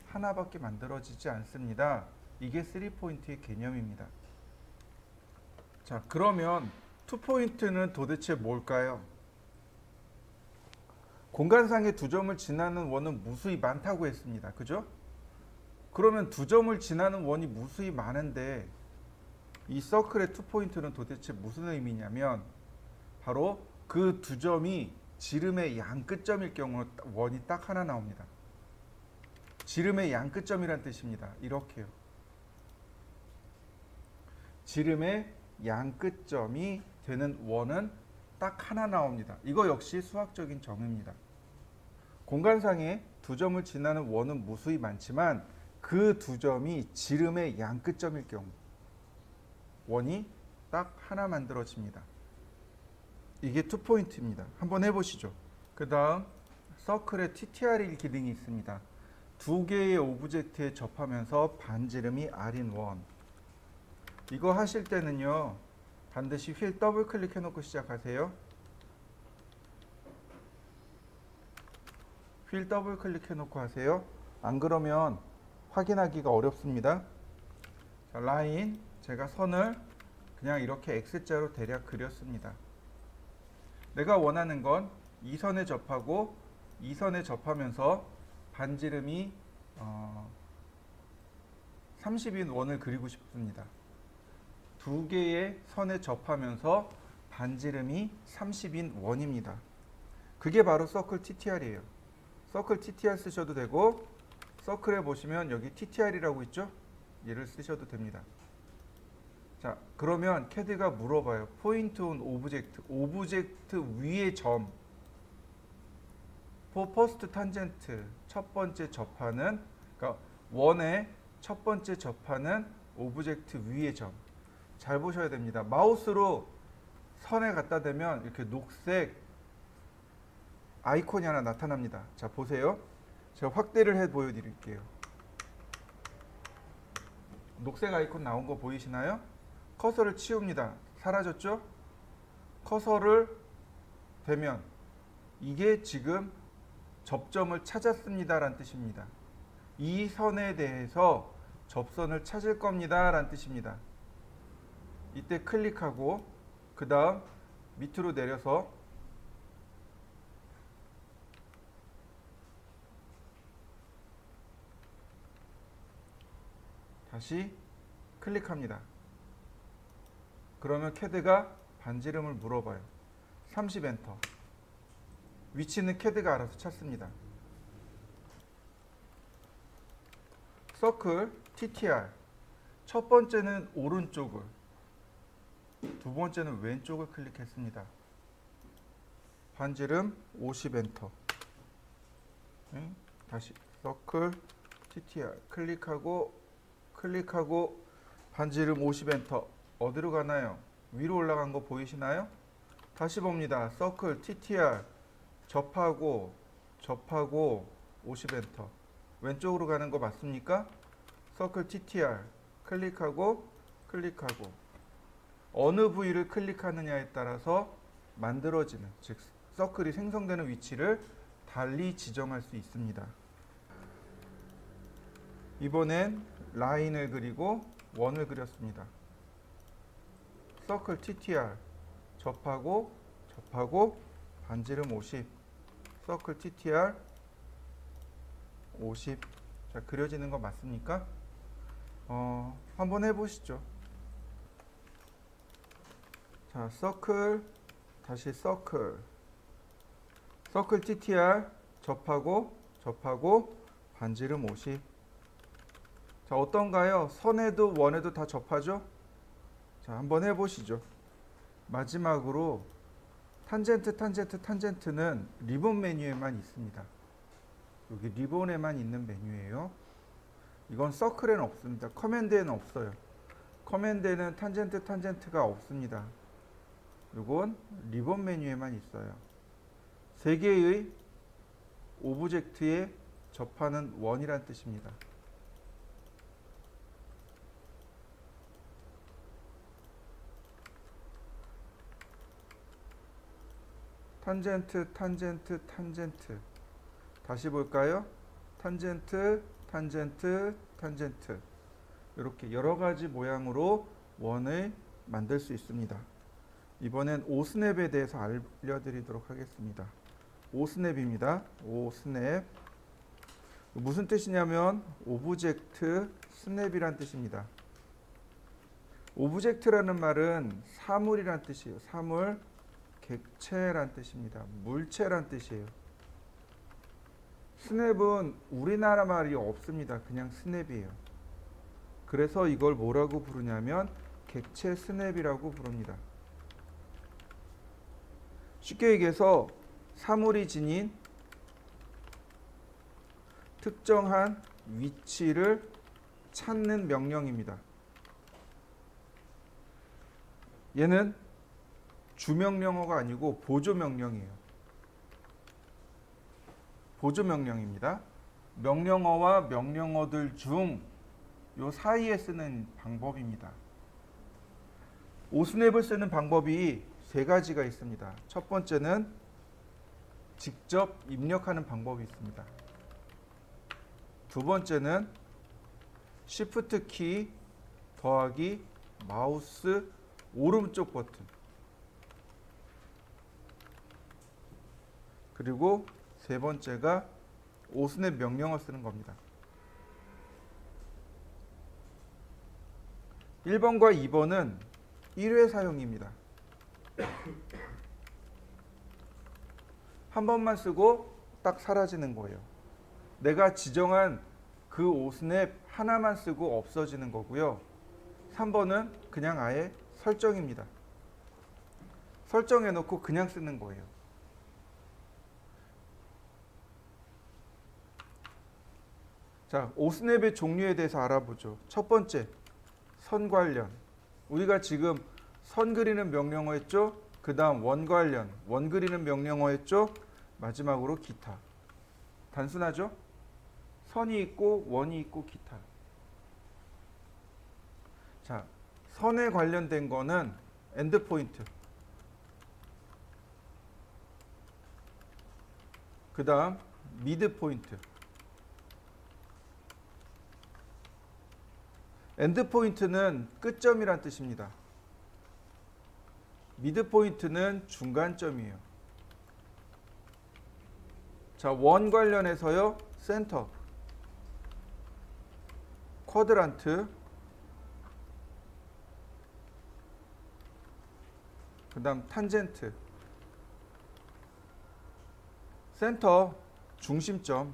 하나밖에 만들어지지 않습니다. 이게 3포인트의 개념입니다. 자, 그러면 2포인트는 도대체 뭘까요? 공간상의 두 점을 지나는 원은 무수히 많다고 했습니다. 그죠? 그러면 두 점을 지나는 원이 무수히 많은데 이 서클의 2포인트는 도대체 무슨 의미냐면 바로 그 두 점이 지름의 양 끝점일 경우 원이 딱 하나 나옵니다. 지름의 양 끝점이란 뜻입니다. 이렇게요. 지름의 양 끝점이 되는 원은 딱 하나 나옵니다. 이거 역시 수학적인 정의입니다. 공간상에 두 점을 지나는 원은 무수히 많지만 그 두 점이 지름의 양 끝점일 경우 원이 딱 하나 만들어집니다. 이게 2포인트입니다. 한번 해보시죠. 그 다음 서클에 TTR 기능이 있습니다. 두 개의 오브젝트에 접하면서 반지름이 R인 원. 이거 하실 때는요 반드시 휠 더블 클릭해 놓고 시작하세요. 휠 더블 클릭해 놓고 하세요. 안 그러면 확인하기가 어렵습니다. 자, 라인 제가 선을 그냥 이렇게 X자로 대략 그렸습니다. 내가 원하는 건 이 선에 접하고 이 선에 접하면서 반지름이 30인 원을 그리고 싶습니다. 두 개의 선에 접하면서 반지름이 30인 원입니다. 그게 바로 서클 TTR이에요. 서클 TTR 쓰셔도 되고 서클에 보시면 여기 TTR이라고 있죠? 얘를 쓰셔도 됩니다. 자, 그러면 캐드가 물어봐요. 포인트 온 오브젝트. 오브젝트 위의 점. 퍼스트 탄젠트. 첫 번째 접하는 그러니까 원의 첫 번째 접하는 오브젝트 위의 점. 잘 보셔야 됩니다. 마우스로 선에 갖다 대면 이렇게 녹색 아이콘이 하나 나타납니다. 자, 보세요. 제가 확대를 해 보여드릴게요. 녹색 아이콘 나온 거 보이시나요? 커서를 치웁니다. 사라졌죠? 커서를 대면 이게 지금 접점을 찾았습니다 라는 뜻입니다. 이 선에 대해서 접선을 찾을 겁니다 라는 뜻입니다. 이때 클릭하고 그 다음 밑으로 내려서 다시 클릭합니다. 그러면 CAD가 반지름을 물어봐요. 30 엔터. 위치는 CAD가 알아서 찾습니다. 서클 TTR. 첫 번째는 오른쪽을, 두 번째는 왼쪽을 클릭했습니다. 반지름 50 엔터. 다시 서클 TTR 클릭하고 반지름 50 엔터. 어디로 가나요? 위로 올라간 거 보이시나요? 다시 봅니다. 서클 TTR 접하고 50 엔터. 왼쪽으로 가는 거 맞습니까? 서클 TTR 클릭하고 어느 부위를 클릭하느냐에 따라서 만들어지는, 즉 서클이 생성되는 위치를 달리 지정할 수 있습니다. 이번엔 라인을 그리고 원을 그렸습니다. 서클 TTR 접하고 반지름 50. 서클 TTR 50. 자, 그려지는 거 맞습니까? 한번 해보시죠. 자, 서클 다시 서클 TTR 접하고 반지름 50. 자, 어떤가요? 선에도 원에도 다 접하죠? 자, 한번 해보시죠. 마지막으로 탄젠트는 리본 메뉴에만 있습니다. 여기 리본에만 있는 메뉴예요. 이건 서클에는 없습니다. 커맨드에는 없어요. 커맨드에는 탄젠트가 없습니다. 이건 리본 메뉴에만 있어요. 세 개의 오브젝트에 접하는 원이란 뜻입니다. 탄젠트. 다시 볼까요? 탄젠트. 이렇게 여러 가지 모양으로 원을 만들 수 있습니다. 이번엔 오스냅에 대해서 알려드리도록 하겠습니다. 오스냅입니다. 오스냅. 무슨 뜻이냐면 오브젝트 스냅이란 뜻입니다. 오브젝트라는 말은 사물이란 뜻이에요. 사물, 객체란 뜻입니다. 물체란 뜻이에요. 스냅은 우리나라 말이 없습니다. 그냥 스냅이에요. 그래서 이걸 뭐라고 부르냐면 객체 스냅이라고 부릅니다. 쉽게 얘기해서 사물이 지닌 특정한 위치를 찾는 명령입니다. 얘는 주명령어가 아니고 보조명령이에요. 보조명령입니다. 명령어와 명령어들 중 요 사이에 쓰는 방법입니다. 오스냅을 쓰는 방법이 세 가지가 있습니다. 첫 번째는 직접 입력하는 방법이 있습니다. 두 번째는 Shift 키 더하기 마우스 오른쪽 버튼. 그리고 세 번째가 오스냅 명령어 쓰는 겁니다. 1번과 2번은 1회 사용입니다. 한 번만 쓰고 딱 사라지는 거예요. 내가 지정한 그 오스냅 하나만 쓰고 없어지는 거고요. 3번은 그냥 아예 설정입니다. 설정해 놓고 그냥 쓰는 거예요. 자, 오스냅의 종류에 대해서 알아보죠. 첫 번째, 선 관련. 우리가 지금 선 그리는 명령어 했죠? 그 다음 원 관련, 원 그리는 명령어 했죠? 마지막으로 기타. 단순하죠? 선이 있고 원이 있고 기타. 자, 선에 관련된 거는 엔드 포인트. 그 다음 미드 포인트. 엔드 포인트는 끝점이란 뜻입니다. 미드 포인트는 중간점이에요. 자, 원 관련해서요. 센터, 쿼드란트, 그 다음 탄젠트. 센터 중심점,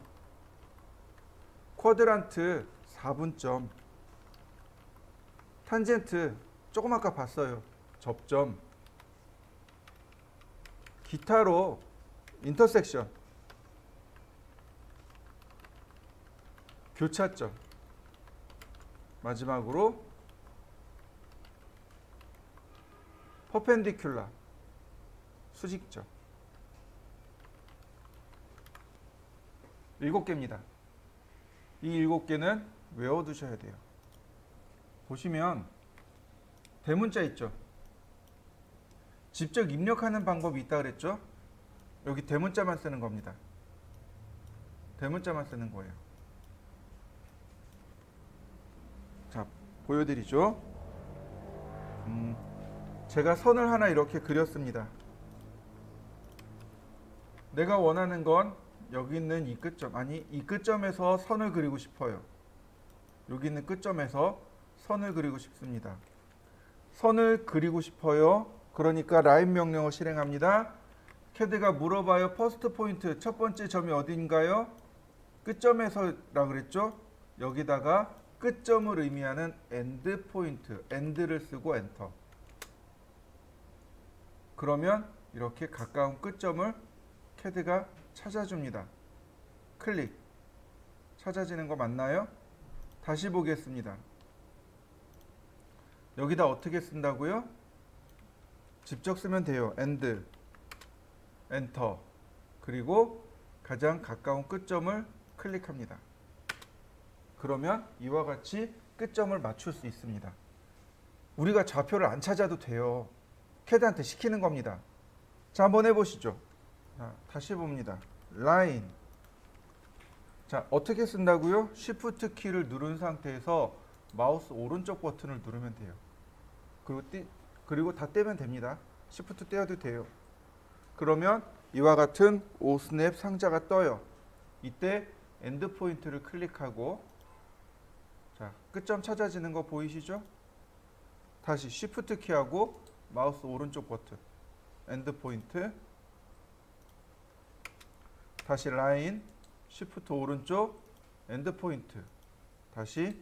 쿼드란트 4분점, 탄젠트 조금 아까 봤어요. 접점, 기타로 인터섹션, 교차점, 마지막으로 퍼펜디큘라, 수직점. 7개입니다. 이 7개는 외워두셔야 돼요. 보시면 대문자 있죠. 직접 입력하는 방법이 있다 그랬죠. 여기 대문자만 쓰는 겁니다. 대문자만 쓰는 거예요. 자, 보여드리죠. 제가 선을 하나 이렇게 그렸습니다. 내가 원하는 건 여기 있는 이 끝점, 아니 이 끝점에서 선을 그리고 싶어요. 여기 있는 끝점에서 선을 그리고 싶습니다. 선을 그리고 싶어요. 그러니까 라인 명령을 실행합니다. 캐드가 물어봐요. 퍼스트 포인트, 첫 번째 점이 어디인가요? 끝점에서라 그랬죠? 여기다가 끝점을 의미하는 엔드 포인트, 엔드를 쓰고 엔터. 그러면 이렇게 가까운 끝점을 캐드가 찾아줍니다. 클릭. 찾아지는 거 맞나요? 다시 보겠습니다. 여기다 어떻게 쓴다고요? 직접 쓰면 돼요. 엔드, 엔터. 그리고 가장 가까운 끝점을 클릭합니다. 그러면 이와 같이 끝점을 맞출 수 있습니다. 우리가 좌표를 안 찾아도 돼요. 캐드한테 시키는 겁니다. 자, 한번 해보시죠. 자, 다시 봅니다. 라인. 자, 어떻게 쓴다고요? Shift 키를 누른 상태에서 마우스 오른쪽 버튼을 누르면 돼요. 그리고 다 떼면 됩니다. Shift 떼어도 돼요. 그러면 이와 같은 오스냅 상자가 떠요. 이때 엔드 포인트를 클릭하고, 자, 끝점 찾아지는 거 보이시죠? 다시 Shift 키하고 마우스 오른쪽 버튼, 엔드 포인트, 다시 라인, Shift 오른쪽, 엔드 포인트, 다시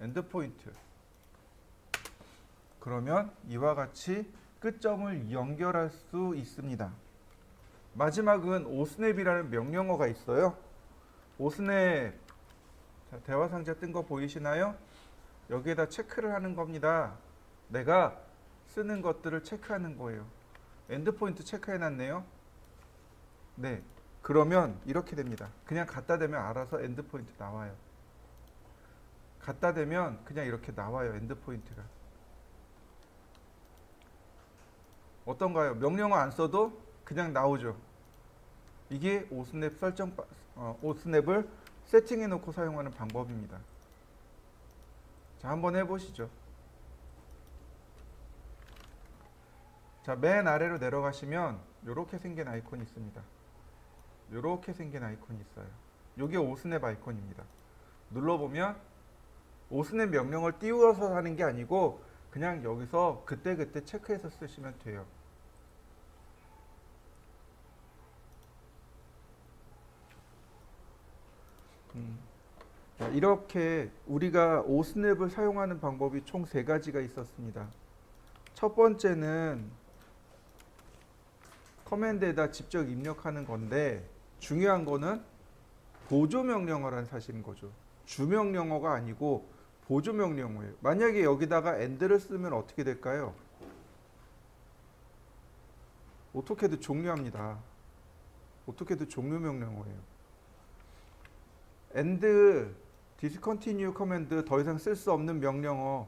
엔드 포인트. 그러면 이와 같이 끝점을 연결할 수 있습니다. 마지막은 오스냅이라는 명령어가 있어요. 오스냅, 자, 대화 상자 뜬 거 보이시나요? 여기에다 체크를 하는 겁니다. 내가 쓰는 것들을 체크하는 거예요. 엔드포인트 체크해놨네요. 네, 그러면 이렇게 됩니다. 그냥 갖다 대면 알아서 엔드포인트 나와요. 갖다 대면 그냥 이렇게 나와요. 엔드포인트가. 어떤가요? 명령어 안 써도 그냥 나오죠. 이게 오스냅 오스냅을 세팅해 놓고 사용하는 방법입니다. 자, 한번 해보시죠. 자, 맨 아래로 내려가시면 이렇게 생긴 아이콘이 있습니다. 이렇게 생긴 아이콘이 있어요. 이게 오스냅 아이콘입니다. 눌러보면 오스냅 명령을 띄워서 하는 게 아니고 그냥 여기서 그때그때 체크해서 쓰시면 돼요. 자, 이렇게 우리가 오스냅을 사용하는 방법이 총 3가지가 있었습니다. 첫 번째는 커맨드에다 직접 입력하는 건데, 중요한 거는 보조 명령어라는 사실인 거죠. 주 명령어가 아니고 보조 명령어예요. 만약에 여기다가 엔드를 쓰면 어떻게 될까요? 오토캐드 종료합니다. 오토캐드 종료 명령어예요. 엔드 디스컨티뉴 커맨드 더 이상 쓸 수 없는 명령어.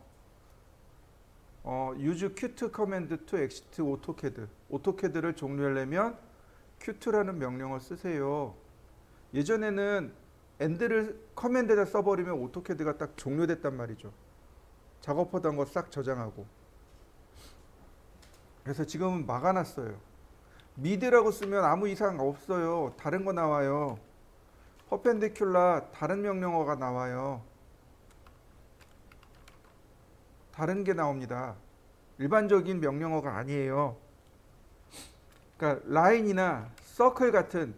use qt command to exit AutoCAD. 오토캐드를 종료하려면 qt라는 명령을 쓰세요. 예전에는 end를 커맨드에다 써버리면 오토캐드가 딱 종료됐단 말이죠. 작업하던 거 싹 저장하고. 그래서 지금은 막아놨어요. mid라고 쓰면 아무 이상 없어요. 다른 거 나와요. 퍼펜디큘라 다른 명령어가 나와요. 다른 게 나옵니다. 일반적인 명령어가 아니에요. 그러니까 라인이나 서클 같은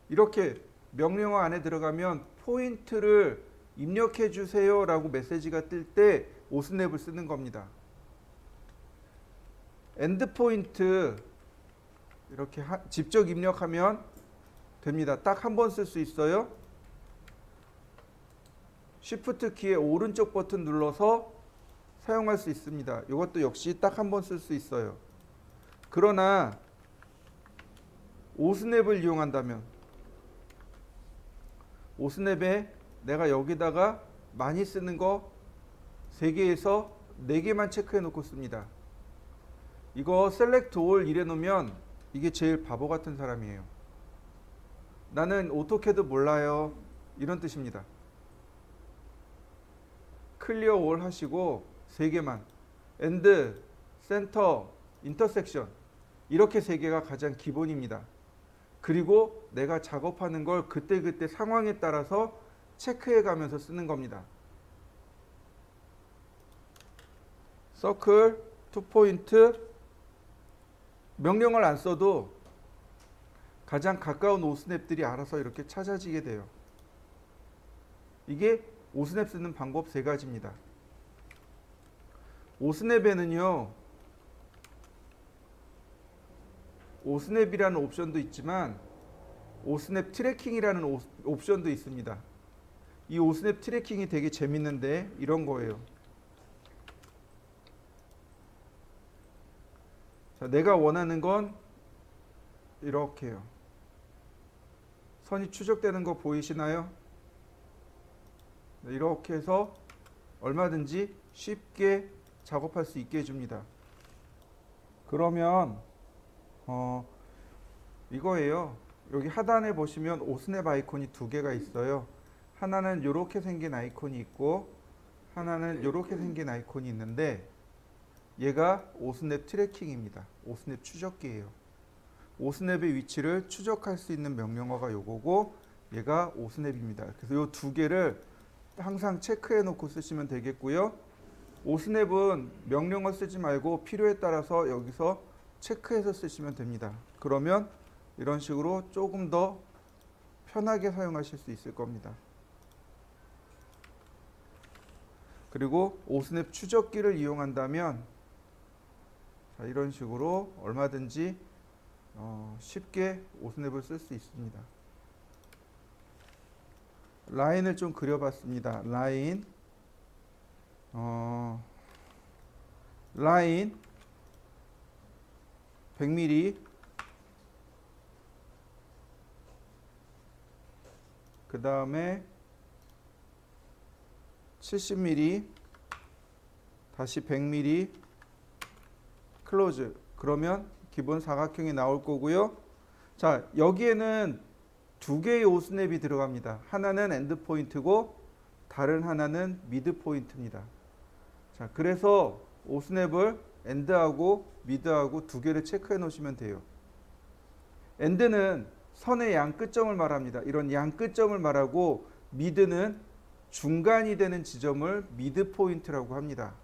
이렇게 명령어 안에 들어가면 포인트를 입력해 주세요 라고 메시지가 뜰 때 오스냅을 쓰는 겁니다. 엔드포인트 이렇게 직접 입력하면 됩니다. 딱 한 번 쓸 수 있어요. Shift 키의 오른쪽 버튼 눌러서 사용할 수 있습니다. 이것도 역시 딱 한 번 쓸 수 있어요. 그러나 오스냅을 이용한다면 오스냅에 내가 여기다가 많이 쓰는 거 3개에서 4개만 체크해 놓고 씁니다. 이거 셀렉트 올 이래 놓으면 이게 제일 바보 같은 사람이에요. 나는 오토캐드 몰라요. 이런 뜻입니다. 클리어 올 하시고 3개만 엔드, 센터, 인터섹션 이렇게 3개가 가장 기본입니다. 그리고 내가 작업하는 걸 그때그때 상황에 따라서 체크해 가면서 쓰는 겁니다. 서클, 투포인트 명령을 안 써도 가장 가까운 오스냅들이 알아서 이렇게 찾아지게 돼요. 이게 오스냅 쓰는 방법 3가지입니다. 오스냅에는요, 오스냅이라는 옵션도 있지만 오스냅 트래킹이라는 옵션도 있습니다. 이 오스냅 트래킹이 되게 재밌는데 이런 거예요. 자, 내가 원하는 건 이렇게요. 선이 추적되는 거 보이시나요? 이렇게 해서 얼마든지 쉽게 작업할 수 있게 해줍니다. 그러면 이거예요. 여기 하단에 보시면 오스냅 아이콘이 2개가 있어요. 하나는 이렇게 생긴 아이콘이 있고 하나는 이렇게 생긴 아이콘이 있는데 얘가 오스냅 트래킹입니다. 오스냅 추적기예요. 오스냅의 위치를 추적할 수 있는 명령어가 요거고 얘가 오스냅입니다. 그래서 요 2개를 항상 체크해 놓고 쓰시면 되겠고요. 오스냅은 명령어 쓰지 말고 필요에 따라서 여기서 체크해서 쓰시면 됩니다. 그러면 이런 식으로 조금 더 편하게 사용하실 수 있을 겁니다. 그리고 오스냅 추적기를 이용한다면 자, 이런 식으로 얼마든지 쉽게 오스냅을 쓸 수 있습니다. 라인을 좀 그려봤습니다. 라인 라인 100mm 그 다음에 70mm 다시 100mm 클로즈. 그러면 기본 사각형이 나올 거고요. 자, 여기에는 2개의 오스냅이 들어갑니다. 하나는 엔드 포인트고 다른 하나는 미드 포인트입니다. 자, 그래서 오스냅을 엔드하고 미드하고 2개를 체크해 놓으시면 돼요. 엔드는 선의 양 끝점을 말합니다. 이런 양 끝점을 말하고 미드는 중간이 되는 지점을 미드 포인트라고 합니다.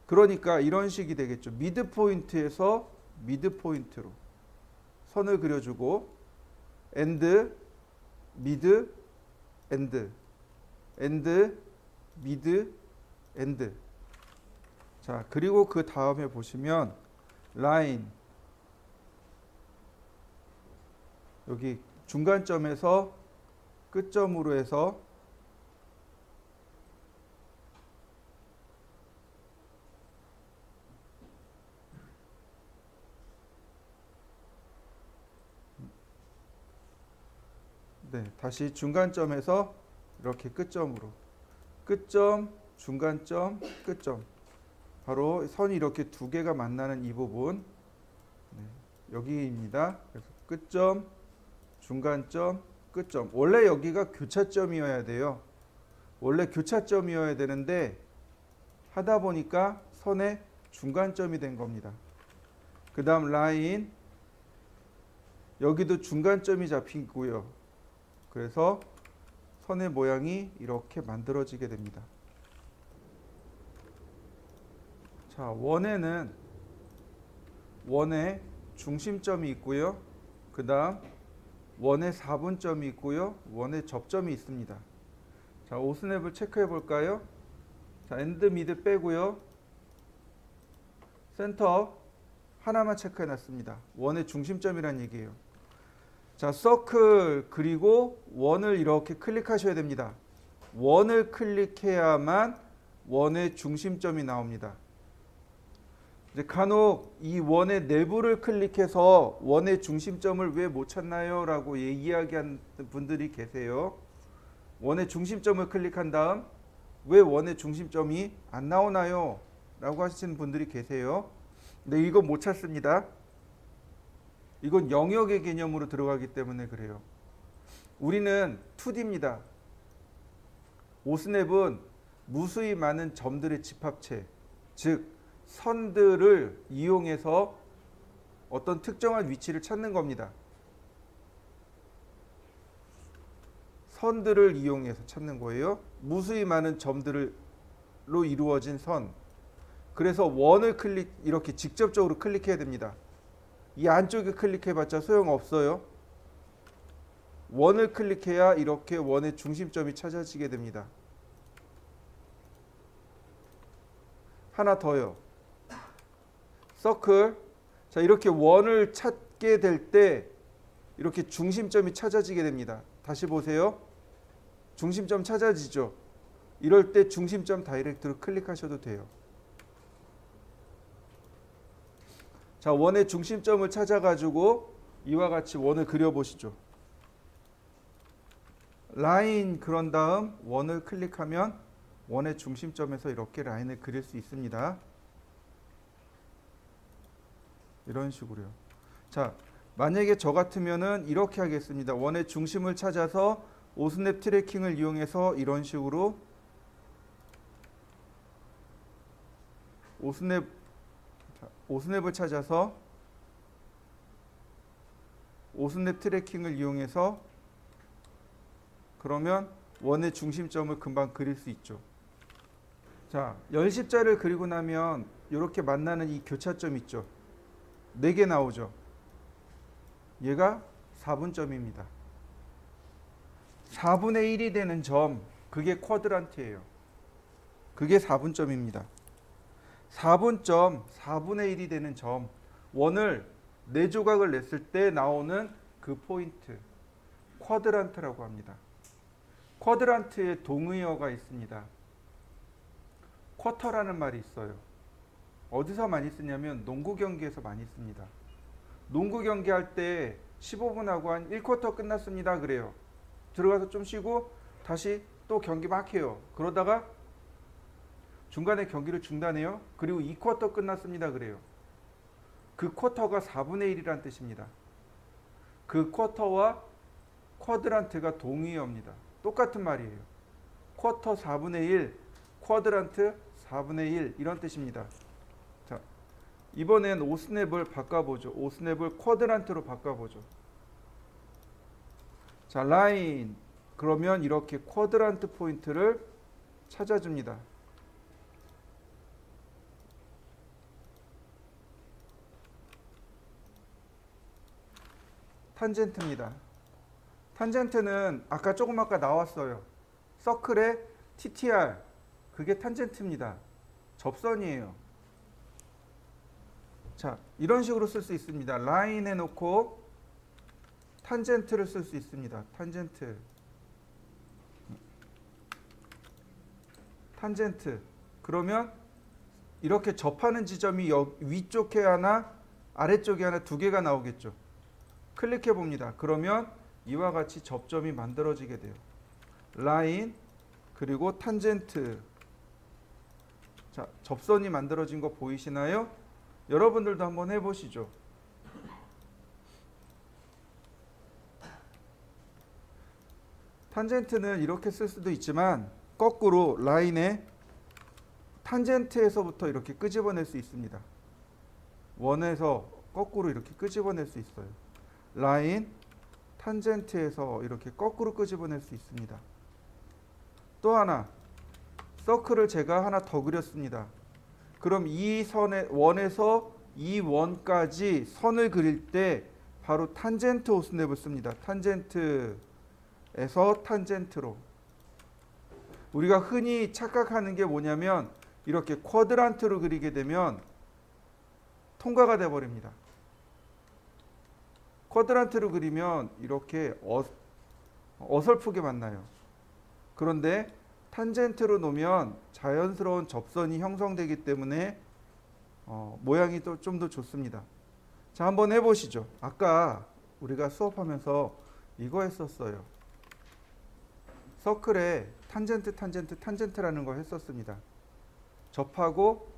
그러니까 이런 식이 되겠죠. 미드 포인트에서 미드 포인트로 선을 그려주고 엔드, 미드, 엔드, 엔드, 미드, 엔드. 자, 그리고 그 다음에 보시면 라인 여기 중간점에서 끝점으로 해서 네, 다시 중간점에서 이렇게 끝점으로 끝점, 중간점, 끝점 바로 선이 이렇게 두 개가 만나는 이 부분, 네, 여기입니다. 그래서 끝점, 중간점, 끝점. 원래 여기가 교차점이어야 돼요. 원래 교차점이어야 되는데 하다 보니까 선의 중간점이 된 겁니다. 그 다음 라인, 여기도 중간점이 잡히고요. 그래서 선의 모양이 이렇게 만들어지게 됩니다. 자, 원에 중심점이 있고요. 그 다음 원에 4분점이 있고요. 원에 접점이 있습니다. 자, 오스냅을 체크해 볼까요? 자, 엔드 미드 빼고요. 센터 하나만 체크해 놨습니다. 원의 중심점이란 얘기예요. 자, 서클 그리고 원을 이렇게 클릭하셔야 됩니다. 원을 클릭해야만 원의 중심점이 나옵니다. 이제 간혹 이 원의 내부를 클릭해서 원의 중심점을 왜 못 찾나요? 라고 이야기하는 분들이 계세요. 원의 중심점을 클릭한 다음 왜 원의 중심점이 안 나오나요? 라고 하시는 분들이 계세요. 근데 이거 못 찾습니다. 이건 영역의 개념으로 들어가기 때문에 그래요. 우리는 2D입니다. 오스냅은 무수히 많은 점들의 집합체, 즉 선들을 이용해서 어떤 특정한 위치를 찾는 겁니다. 선들을 이용해서 찾는 거예요. 무수히 많은 점들로 이루어진 선. 그래서 원을 이렇게 직접적으로 클릭해야 됩니다. 이 안쪽에 클릭해봤자 소용없어요. 원을 클릭해야 이렇게 원의 중심점이 찾아지게 됩니다. 하나 더요. 서클. 자, 이렇게 원을 찾게 될 때 이렇게 중심점이 찾아지게 됩니다. 다시 보세요. 중심점 찾아지죠. 이럴 때 중심점 다이렉트로 클릭하셔도 돼요. 자, 원의 중심점을 찾아가지고 이와 같이 원을 그려보시죠. 라인 그런 다음 원을 클릭하면 원의 중심점에서 이렇게 라인을 그릴 수 있습니다. 이런 식으로요. 자, 만약에 저 같으면은 이렇게 하겠습니다. 원의 중심을 찾아서 오스냅 트래킹을 이용해서 이런 식으로 오스냅을 찾아서 오스냅 트래킹을 이용해서 그러면 원의 중심점을 금방 그릴 수 있죠. 자, 열십자를 그리고 나면 이렇게 만나는 이 교차점 있죠. 4개 나오죠. 얘가 4분점입니다. 4분의 1이 되는 점, 그게 쿼드란트예요. 그게 4분점입니다. 4분점, 4분의 1이 되는 점, 원을 4조각을 냈을 때 나오는 그 포인트, 쿼드란트라고 합니다. 쿼드란트에 동의어가 있습니다. 쿼터라는 말이 있어요. 어디서 많이 쓰냐면 농구 경기에서 많이 씁니다. 농구 경기 할 때 15분 하고 한 1쿼터 끝났습니다. 그래요. 들어가서 좀 쉬고 다시 또 경기 막 해요. 그러다가 중간에 경기를 중단해요. 그리고 2쿼터 끝났습니다. 그래요. 그 쿼터가 4분의 1이라는 뜻입니다. 그 쿼터와 쿼드란트가 동의어입니다. 똑같은 말이에요. 쿼터 4분의 1, 쿼드란트 4분의 1 이런 뜻입니다. 자, 이번엔 오스냅을 바꿔보죠. 오스냅을 쿼드란트로 바꿔보죠. 자, 라인. 그러면 이렇게 쿼드란트 포인트를 찾아줍니다. 탄젠트입니다. 탄젠트는 조금 아까 나왔어요. 서클의 TTR. 그게 탄젠트입니다. 접선이에요. 자, 이런 식으로 쓸 수 있습니다. 라인 해놓고 탄젠트를 쓸 수 있습니다. 탄젠트. 탄젠트. 그러면 이렇게 접하는 지점이 위쪽에 하나, 아래쪽에 하나 2개가 나오겠죠. 클릭해 봅니다. 그러면 이와 같이 접점이 만들어지게 돼요. 라인 그리고 탄젠트. 자, 접선이 만들어진 거 보이시나요? 여러분들도 한번 해보시죠. 탄젠트는 이렇게 쓸 수도 있지만 거꾸로 라인의 탄젠트에서부터 이렇게 끄집어낼 수 있습니다. 원에서 거꾸로 이렇게 끄집어낼 수 있어요. 라인 탄젠트에서 이렇게 거꾸로 끄집어낼 수 있습니다. 또 하나, 서클을 제가 하나 더 그렸습니다. 그럼 이 선의 원에서 이 원까지 선을 그릴 때 바로 탄젠트 오스냅을 씁니다. 탄젠트에서 탄젠트로. 우리가 흔히 착각하는 게 뭐냐면 이렇게 쿼드란트로 그리게 되면 통과가 돼 버립니다. 쿼드란트로 그리면 이렇게 어설프게 만나요. 그런데 탄젠트로 놓으면 자연스러운 접선이 형성되기 때문에 모양이 또 좀 더 좋습니다. 자, 한번 해보시죠. 아까 우리가 수업하면서 이거 했었어요. 서클에 탄젠트, 탄젠트, 탄젠트라는 거 했었습니다. 접하고,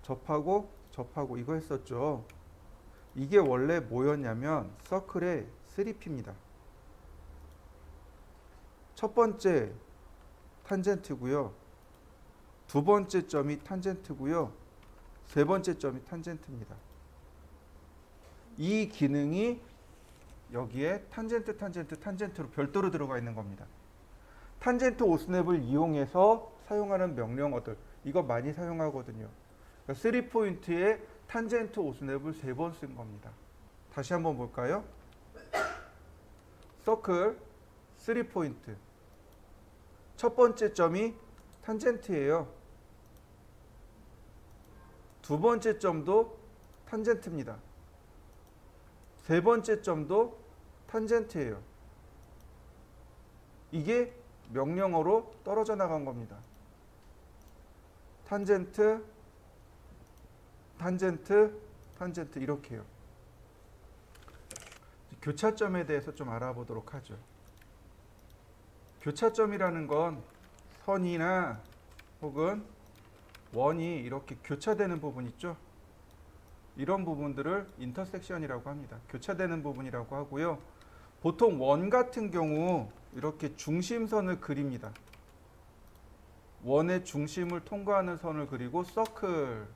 접하고, 접하고 이거 했었죠. 이게 원래 뭐였냐면 서클의 3P입니다. 첫 번째 탄젠트고요. 두 번째 점이 탄젠트고요. 세 번째 점이 탄젠트입니다. 이 기능이 여기에 탄젠트, 탄젠트, 탄젠트로 별도로 들어가 있는 겁니다. 탄젠트 오스냅을 이용해서 사용하는 명령어들 이거 많이 사용하거든요. 그러니까 3포인트에 탄젠트 오스냅을 3번 쓴 겁니다. 다시 한번 볼까요? 서클 3포인트 첫 번째 점이 탄젠트예요. 두 번째 점도 탄젠트입니다. 세 번째 점도 탄젠트예요. 이게 명령어로 떨어져 나간 겁니다. 탄젠트, 탄젠트, 탄젠트 이렇게요. 교차점에 대해서 좀 알아보도록 하죠. 교차점이라는 건 선이나 혹은 원이 이렇게 교차되는 부분 있죠. 이런 부분들을 인터섹션이라고 합니다. 교차되는 부분이라고 하고요. 보통 원 같은 경우 이렇게 중심선을 그립니다. 원의 중심을 통과하는 선을 그리고 서클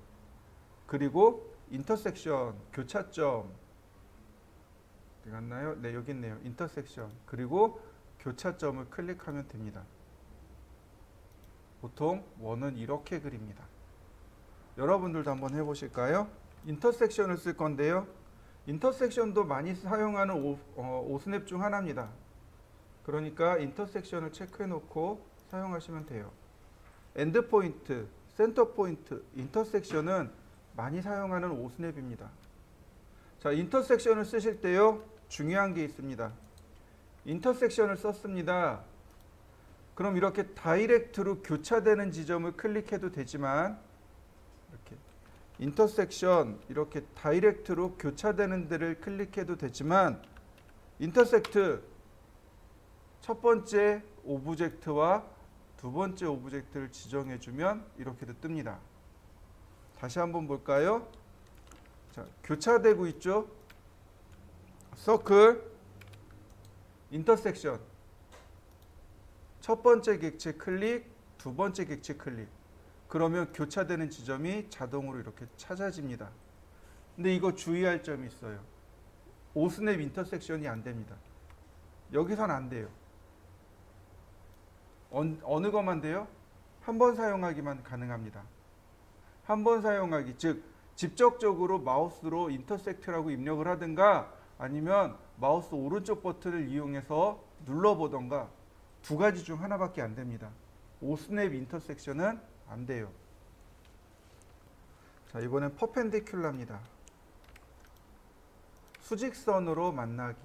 그리고 인터섹션 교차점 어디 갔나요? 네, 여기 있네요. 인터섹션 그리고 교차점을 클릭하면 됩니다. 보통 원은 이렇게 그립니다. 여러분들도 한번 해보실까요? 인터섹션을 쓸 건데요. 인터섹션도 많이 사용하는 오스냅 중 하나입니다. 그러니까 인터섹션을 체크해 놓고 사용하시면 돼요. 엔드포인트, 센터포인트, 인터섹션은 많이 사용하는 오스냅입니다. 자, 인터섹션을 쓰실 때요. 중요한 게 있습니다. 인터섹션을 썼습니다. 그럼 이렇게 다이렉트로 교차되는 지점을 클릭해도 되지만 이렇게 인터섹션 이렇게 다이렉트로 교차되는 데를 클릭해도 되지만 인터섹트 첫 번째 오브젝트와 두 번째 오브젝트를 지정해 주면 이렇게도 뜹니다. 다시 한번 볼까요? 자, 교차되고 있죠? 서클 인터섹션 첫 번째 객체 클릭, 두 번째 객체 클릭. 그러면 교차되는 지점이 자동으로 이렇게 찾아집니다. 근데 이거 주의할 점이 있어요. 오스냅 인터섹션이 안 됩니다. 여기선 안 돼요. 어느 것만 돼요? 한 번 사용하기만 가능합니다. 한 번 사용하기, 즉 직접적으로 마우스로 인터섹트라고 입력을 하든가 아니면 마우스 오른쪽 버튼을 이용해서 눌러보던가 두 가지 중 하나밖에 안 됩니다. 오스냅 인터섹션은 안 돼요. 자, 이번엔 퍼펜디큘라입니다. 수직선으로 만나기.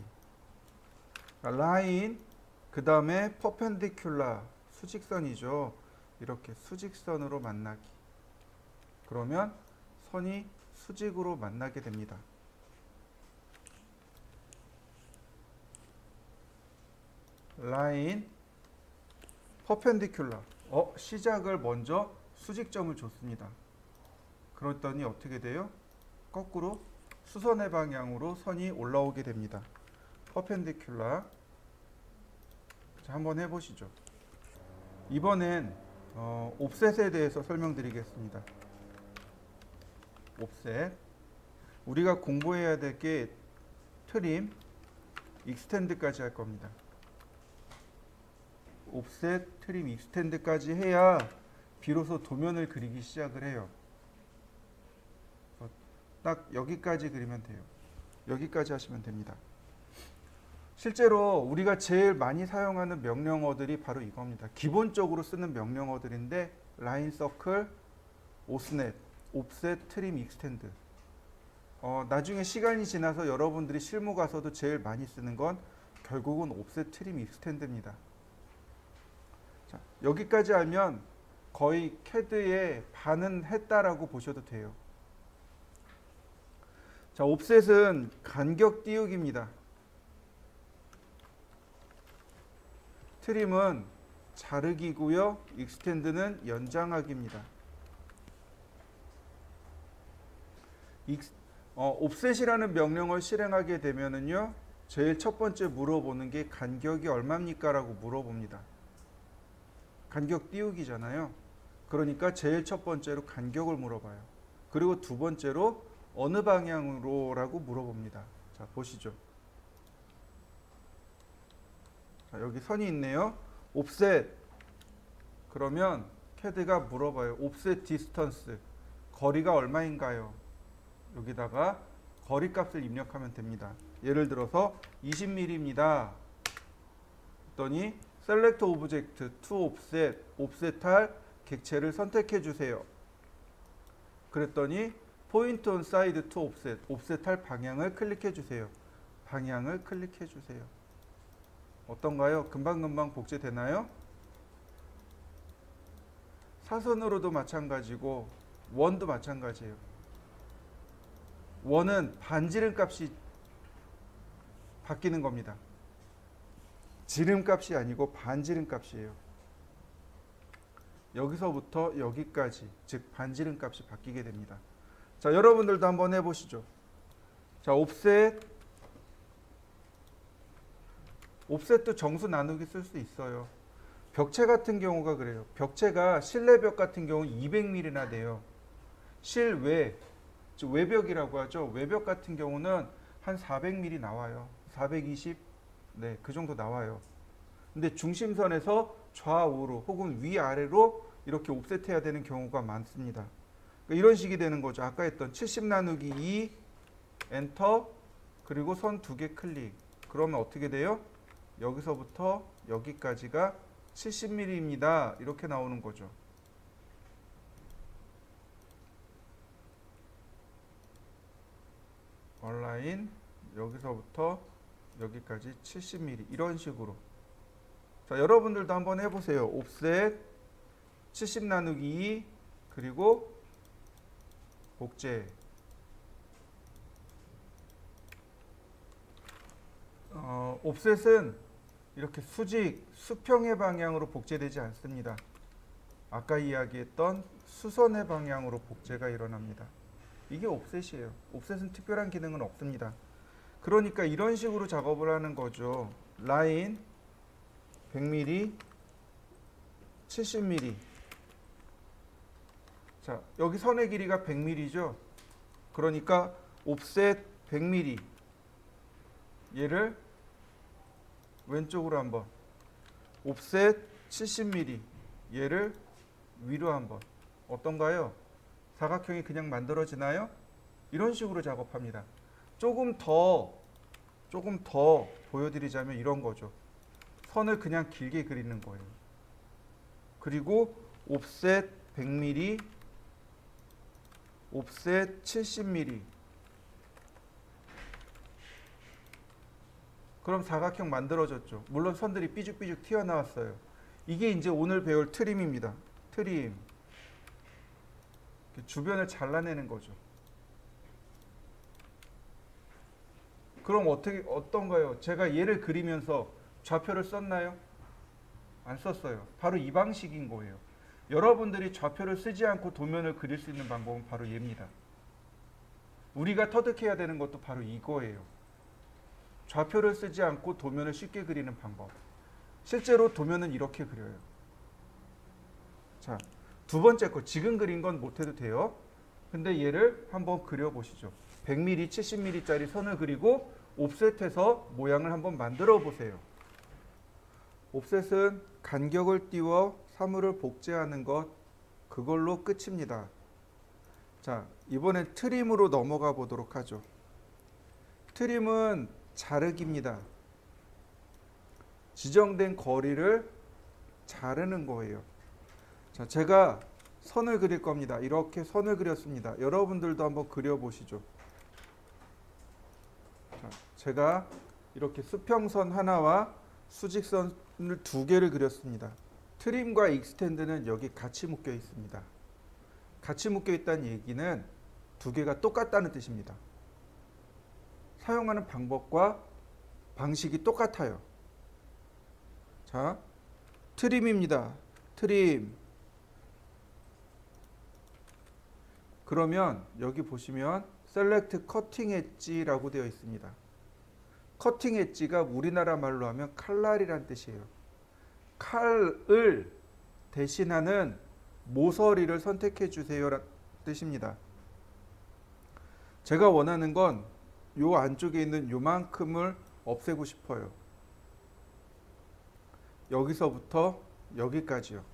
라인, 그 다음에 퍼펜디큘라, 수직선이죠. 이렇게 수직선으로 만나기. 그러면 선이 수직으로 만나게 됩니다. 라인, 퍼펜디큘라. 시작을 먼저 수직점을 줬습니다. 그랬더니 어떻게 돼요? 거꾸로 수선의 방향으로 선이 올라오게 됩니다. 퍼펜디큘라. 자, 한번 해보시죠. 이번엔 옵셋에 대해서 설명드리겠습니다. 옵셋. 우리가 공부해야 될 게 트림, 익스텐드까지 할 겁니다. 옵셋, 트림, 익스텐드까지 해야 비로소 도면을 그리기 시작을 해요. 딱 여기까지 그리면 돼요. 여기까지 하시면 됩니다. 실제로 우리가 제일 많이 사용하는 명령어들이 바로 이겁니다. 기본적으로 쓰는 명령어들인데 라인, 서클, 오스넷, 옵셋, 트림, 익스텐드. 나중에 시간이 지나서 여러분들이 실무 가서도 제일 많이 쓰는 건 결국은 옵셋, 트림, 익스텐드입니다. 자, 여기까지 하면 거의 CAD의 반은 했다라고 보셔도 돼요. 자, 옵셋은 간격 띄우기입니다. 트림은 자르기고요. 익스텐드는 연장하기입니다. 옵셋이라는 명령을 실행하게 되면은요, 제일 첫 번째 물어보는 게 간격이 얼마입니까? 라고 물어봅니다. 간격 띄우기잖아요. 그러니까 제일 첫 번째로 간격을 물어봐요. 그리고 두 번째로 어느 방향으로? 라고 물어봅니다. 자, 보시죠. 자, 여기 선이 있네요. 옵셋. 그러면 CAD가 물어봐요. 옵셋 디스턴스. 거리가 얼마인가요? 여기다가 거리 값을 입력하면 됩니다. 예를 들어서 20mm입니다. 했더니 Select Object to Offset, 옵셋할 객체를 선택해 주세요. 그랬더니 Point on Side to Offset, 옵셋할 방향을 클릭해 주세요. 방향을 클릭해 주세요. 어떤가요? 금방금방 복제되나요? 사선으로도 마찬가지고 원도 마찬가지예요. 원은 반지름 값이 바뀌는 겁니다. 지름 값이 아니고 반지름 값이에요. 여기서부터 여기까지, 즉 반지름 값이 바뀌게 됩니다. 자, 여러분들도 한번 해보시죠. 자, 옵셋도 정수 나누기 쓸 수 있어요. 벽체 같은 경우가 그래요. 벽체가 실내 벽 같은 경우 200mm나 돼요. 실외, 즉 외벽이라고 하죠. 외벽 같은 경우는 한 400mm 나와요. 420, 네, 그 정도 나와요. 근데 중심선에서 좌우로 혹은 위아래로 이렇게 옵셋해야 되는 경우가 많습니다. 그러니까 이런 식이 되는 거죠. 아까 했던 70 나누기 2 엔터 그리고 선 두 개 클릭. 그러면 어떻게 돼요? 여기서부터 여기까지가 70mm입니다. 이렇게 나오는 거죠. 얼라인 여기서부터 여기까지 70mm 이런 식으로. 자, 여러분들도 한번 해보세요. 옵셋 70 나누기 2 그리고 복제. 옵셋은 이렇게 수직, 수평의 방향으로 복제되지 않습니다. 아까 이야기했던 수선의 방향으로 복제가 일어납니다. 이게 옵셋이에요. 옵셋은 특별한 기능은 없습니다. 그러니까 이런 식으로 작업을 하는 거죠. 라인 100mm, 70mm. 자, 여기 선의 길이가 100mm죠. 그러니까 옵셋 100mm. 얘를 왼쪽으로 한번. 옵셋 70mm. 얘를 위로 한번. 어떤가요? 사각형이 그냥 만들어지나요? 이런 식으로 작업합니다. 조금 더 보여드리자면 이런 거죠. 선을 그냥 길게 그리는 거예요. 그리고 옵셋 100mm, 옵셋 70mm. 그럼 사각형 만들어졌죠. 물론 선들이 삐죽삐죽 튀어나왔어요. 이게 이제 오늘 배울 트림입니다. 트림. 주변을 잘라내는 거죠. 그럼 어떤가요? 제가 얘를 그리면서 좌표를 썼나요? 안 썼어요. 바로 이 방식인 거예요. 여러분들이 좌표를 쓰지 않고 도면을 그릴 수 있는 방법은 바로 얘입니다. 우리가 터득해야 되는 것도 바로 이거예요. 좌표를 쓰지 않고 도면을 쉽게 그리는 방법. 실제로 도면은 이렇게 그려요. 자, 두 번째 거 지금 그린 건 못해도 돼요. 근데 얘를 한번 그려보시죠. 100mm, 70mm짜리 선을 그리고 옵셋해서 모양을 한번 만들어 보세요. 옵셋은 간격을 띄워 사물을 복제하는 것, 그걸로 끝입니다. 자, 이번엔 트림으로 넘어가 보도록 하죠. 트림은 자르기입니다. 지정된 거리를 자르는 거예요. 자, 제가 선을 그릴 겁니다. 이렇게 선을 그렸습니다. 여러분들도 한번 그려보시죠. 자, 제가 이렇게 수평선 하나와 수직선을 두 개를 그렸습니다. 트림과 익스텐드는 여기 같이 묶여 있습니다. 같이 묶여 있다는 얘기는 두 개가 똑같다는 뜻입니다. 사용하는 방법과 방식이 똑같아요. 자, 트림입니다. 트림. 그러면 여기 보시면 셀렉트 커팅 엣지라고 되어 있습니다. 커팅 엣지가 우리나라 말로 하면 칼날이란 뜻이에요. 칼을 대신하는 모서리를 선택해 주세요라는 뜻입니다. 제가 원하는 건 요 안쪽에 있는 요만큼을 없애고 싶어요. 여기서부터 여기까지요.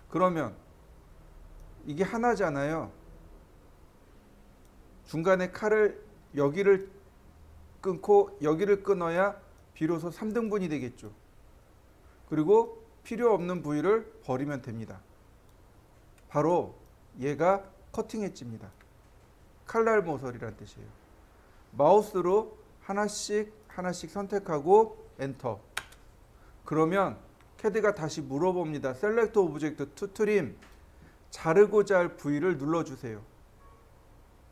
그러면 이게 하나잖아요. 중간에 칼을 여기를 끊고 여기를 끊어야 비로소 3등분이 되겠죠. 그리고 필요 없는 부위를 버리면 됩니다. 바로 얘가 커팅 엣지입니다. 칼날 모서리란 뜻이에요. 마우스로 하나씩 선택하고 엔터. 그러면 캐드가 다시 물어봅니다. 셀렉트 오브젝트 투 트림. 자르고자 할 부위를 눌러주세요.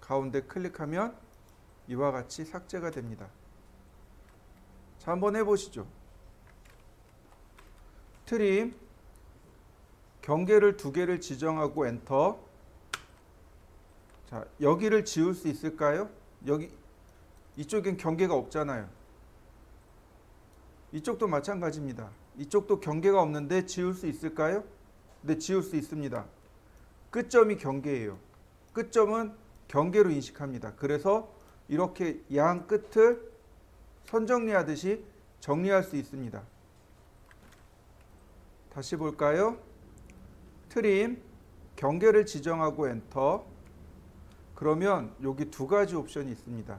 가운데 클릭하면 이와 같이 삭제가 됩니다. 자, 한번 해보시죠. 트림, 경계를 두 개를 지정하고 엔터. 자, 여기를 지울 수 있을까요? 여기 이쪽엔 경계가 없잖아요. 이쪽도 마찬가지입니다. 이쪽도 경계가 없는데 지울 수 있을까요? 네, 지울 수 있습니다. 끝점이 경계예요. 끝점은 경계로 인식합니다. 그래서 이렇게 양 끝을 선 정리하듯이 정리할 수 있습니다. 다시 볼까요? 트림, 경계를 지정하고 엔터. 그러면 여기 두 가지 옵션이 있습니다.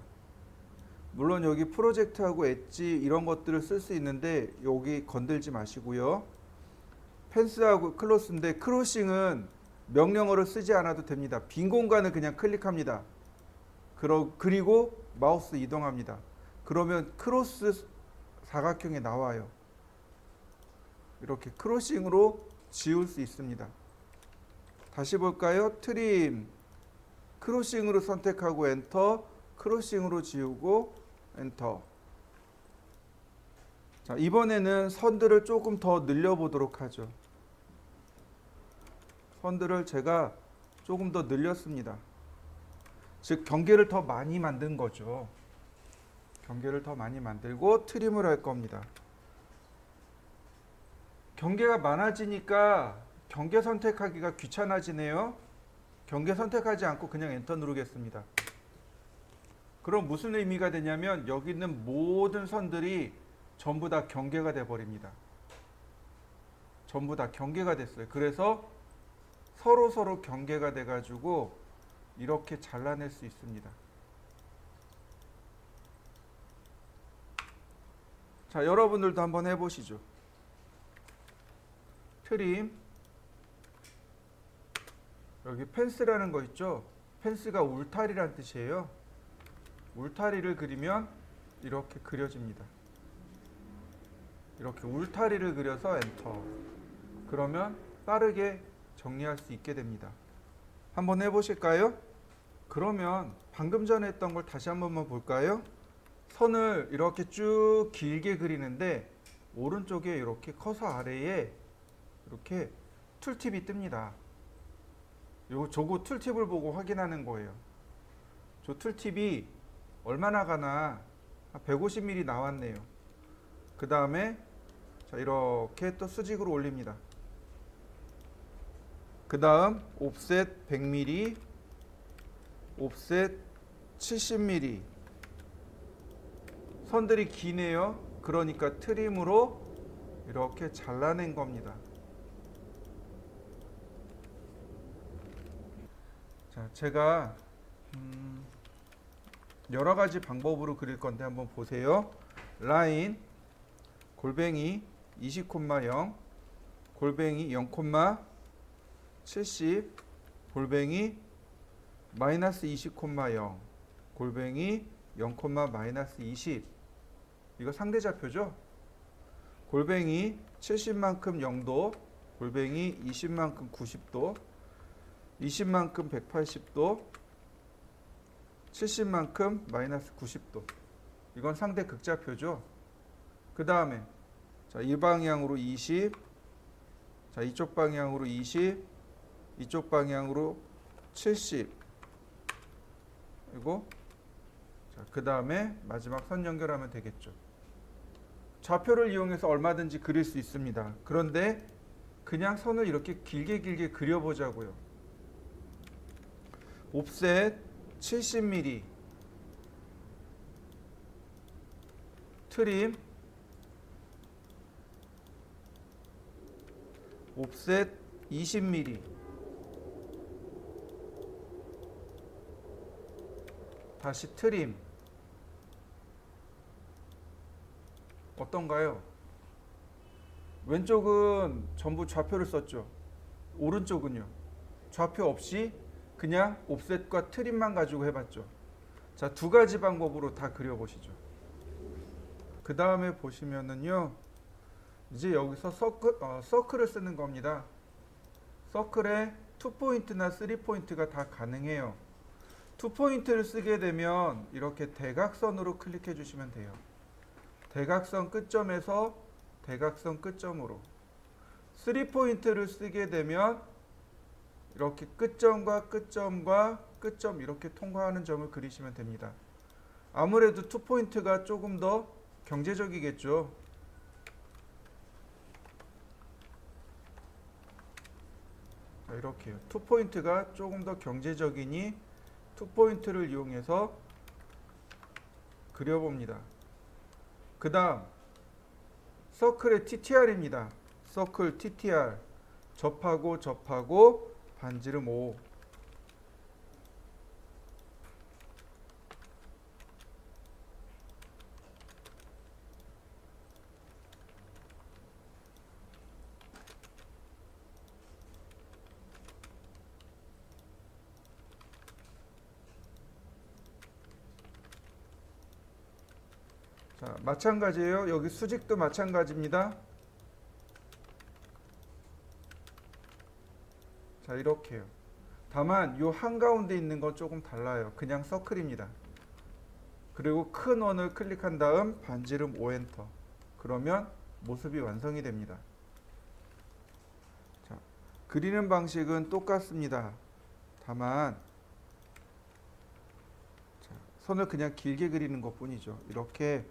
물론 여기 프로젝트하고 엣지 이런 것들을 쓸 수 있는데 여기 건들지 마시고요. 펜스하고 클로스인데 크로싱은 명령어를 쓰지 않아도 됩니다. 빈 공간을 그냥 클릭합니다. 그리고 마우스 이동합니다. 그러면 크로스 사각형이 나와요. 이렇게 크로싱으로 지울 수 있습니다. 다시 볼까요? 트림, 크로싱으로 선택하고 엔터, 크로싱으로 지우고 엔터. 자, 이번에는 선들을 조금 더 늘려보도록 하죠. 선들을 제가 조금 더 늘렸습니다. 즉 경계를 더 많이 만든 거죠. 경계를 더 많이 만들고 트림을 할 겁니다. 경계가 많아지니까 경계 선택하기가 귀찮아지네요. 경계 선택하지 않고 그냥 엔터 누르겠습니다. 그럼 무슨 의미가 되냐면 여기 있는 모든 선들이 전부 다 경계가 돼 버립니다. 전부 다 경계가 됐어요. 그래서 서로 경계가 돼 가지고 이렇게 잘라낼 수 있습니다. 자, 여러분들도 한번 해보시죠. 트림, 여기 펜스라는 거 있죠. 펜스가 울타리란 뜻이에요. 울타리를 그리면 이렇게 그려집니다. 이렇게 울타리를 그려서 엔터. 그러면 빠르게 정리할 수 있게 됩니다. 한번 해보실까요? 그러면 방금 전에 했던 걸 다시 한 번만 볼까요? 선을 이렇게 쭉 길게 그리는데 오른쪽에 이렇게 커서 아래에 이렇게 툴팁이 뜹니다. 저거 툴팁을 보고 확인하는 거예요. 저 툴팁이 얼마나 가나 150mm 나왔네요. 그 다음에 자 이렇게 또 수직으로 올립니다. 그 다음 옵셋 100mm, 옵셋 70mm. 선들이 기네요. 그러니까 트림으로 이렇게 잘라낸 겁니다. 자, 제가 여러 가지 방법으로 그릴 건데 한번 보세요. 라인 골뱅이 20,0 골뱅이 0,70 골뱅이 마이너스 20,0 골뱅이 0, 마이너스 20. 이거 상대좌표죠. 골뱅이 70만큼 0도, 골뱅이 20만큼 90도, 20만큼 180도, 70만큼 마이너스 90도. 이건 상대 극좌표죠. 그 다음에 자, 이 방향으로 20, 자, 이쪽 방향으로 20, 이쪽 방향으로 70. 그리고 자, 그 다음에 마지막 선 연결하면 되겠죠. 좌표를 이용해서 얼마든지 그릴 수 있습니다. 그런데 그냥 선을 이렇게 길게 그려보자고요. 옵셋 70mm, 트림 옵셋 20mm, 다시 트림. 어떤가요? 왼쪽은 전부 좌표를 썼죠. 오른쪽은요. 좌표 없이 그냥 옵셋과 트림만 가지고 해봤죠. 자, 두 가지 방법으로 다 그려보시죠. 그 다음에 보시면은요, 이제 여기서 서클을 쓰는 겁니다. 서클에 2포인트나 3포인트가 다 가능해요. 2포인트를 쓰게 되면 이렇게 대각선으로 클릭해 주시면 돼요. 대각선 끝점에서 대각선 끝점으로. 3포인트를 쓰게 되면 이렇게 끝점과 끝점과 끝점 이렇게 통과하는 점을 그리시면 됩니다. 아무래도 2포인트가 조금 더 경제적이겠죠. 자, 이렇게요. 2포인트가 조금 더 경제적이니 2포인트를 이용해서 그려봅니다. 그 다음 서클의 TTR입니다. 서클 TTR 접하고 반지름 5. 자, 마찬가지예요. 여기 수직도 마찬가지입니다. 자, 이렇게요. 다만 요 한가운데 있는 건 조금 달라요. 그냥 서클입니다. 그리고 큰 원을 클릭한 다음 반지름 5엔터. 그러면 모습이 완성이 됩니다. 자, 그리는 방식은 똑같습니다. 다만 자, 선을 그냥 길게 그리는 것 뿐이죠. 이렇게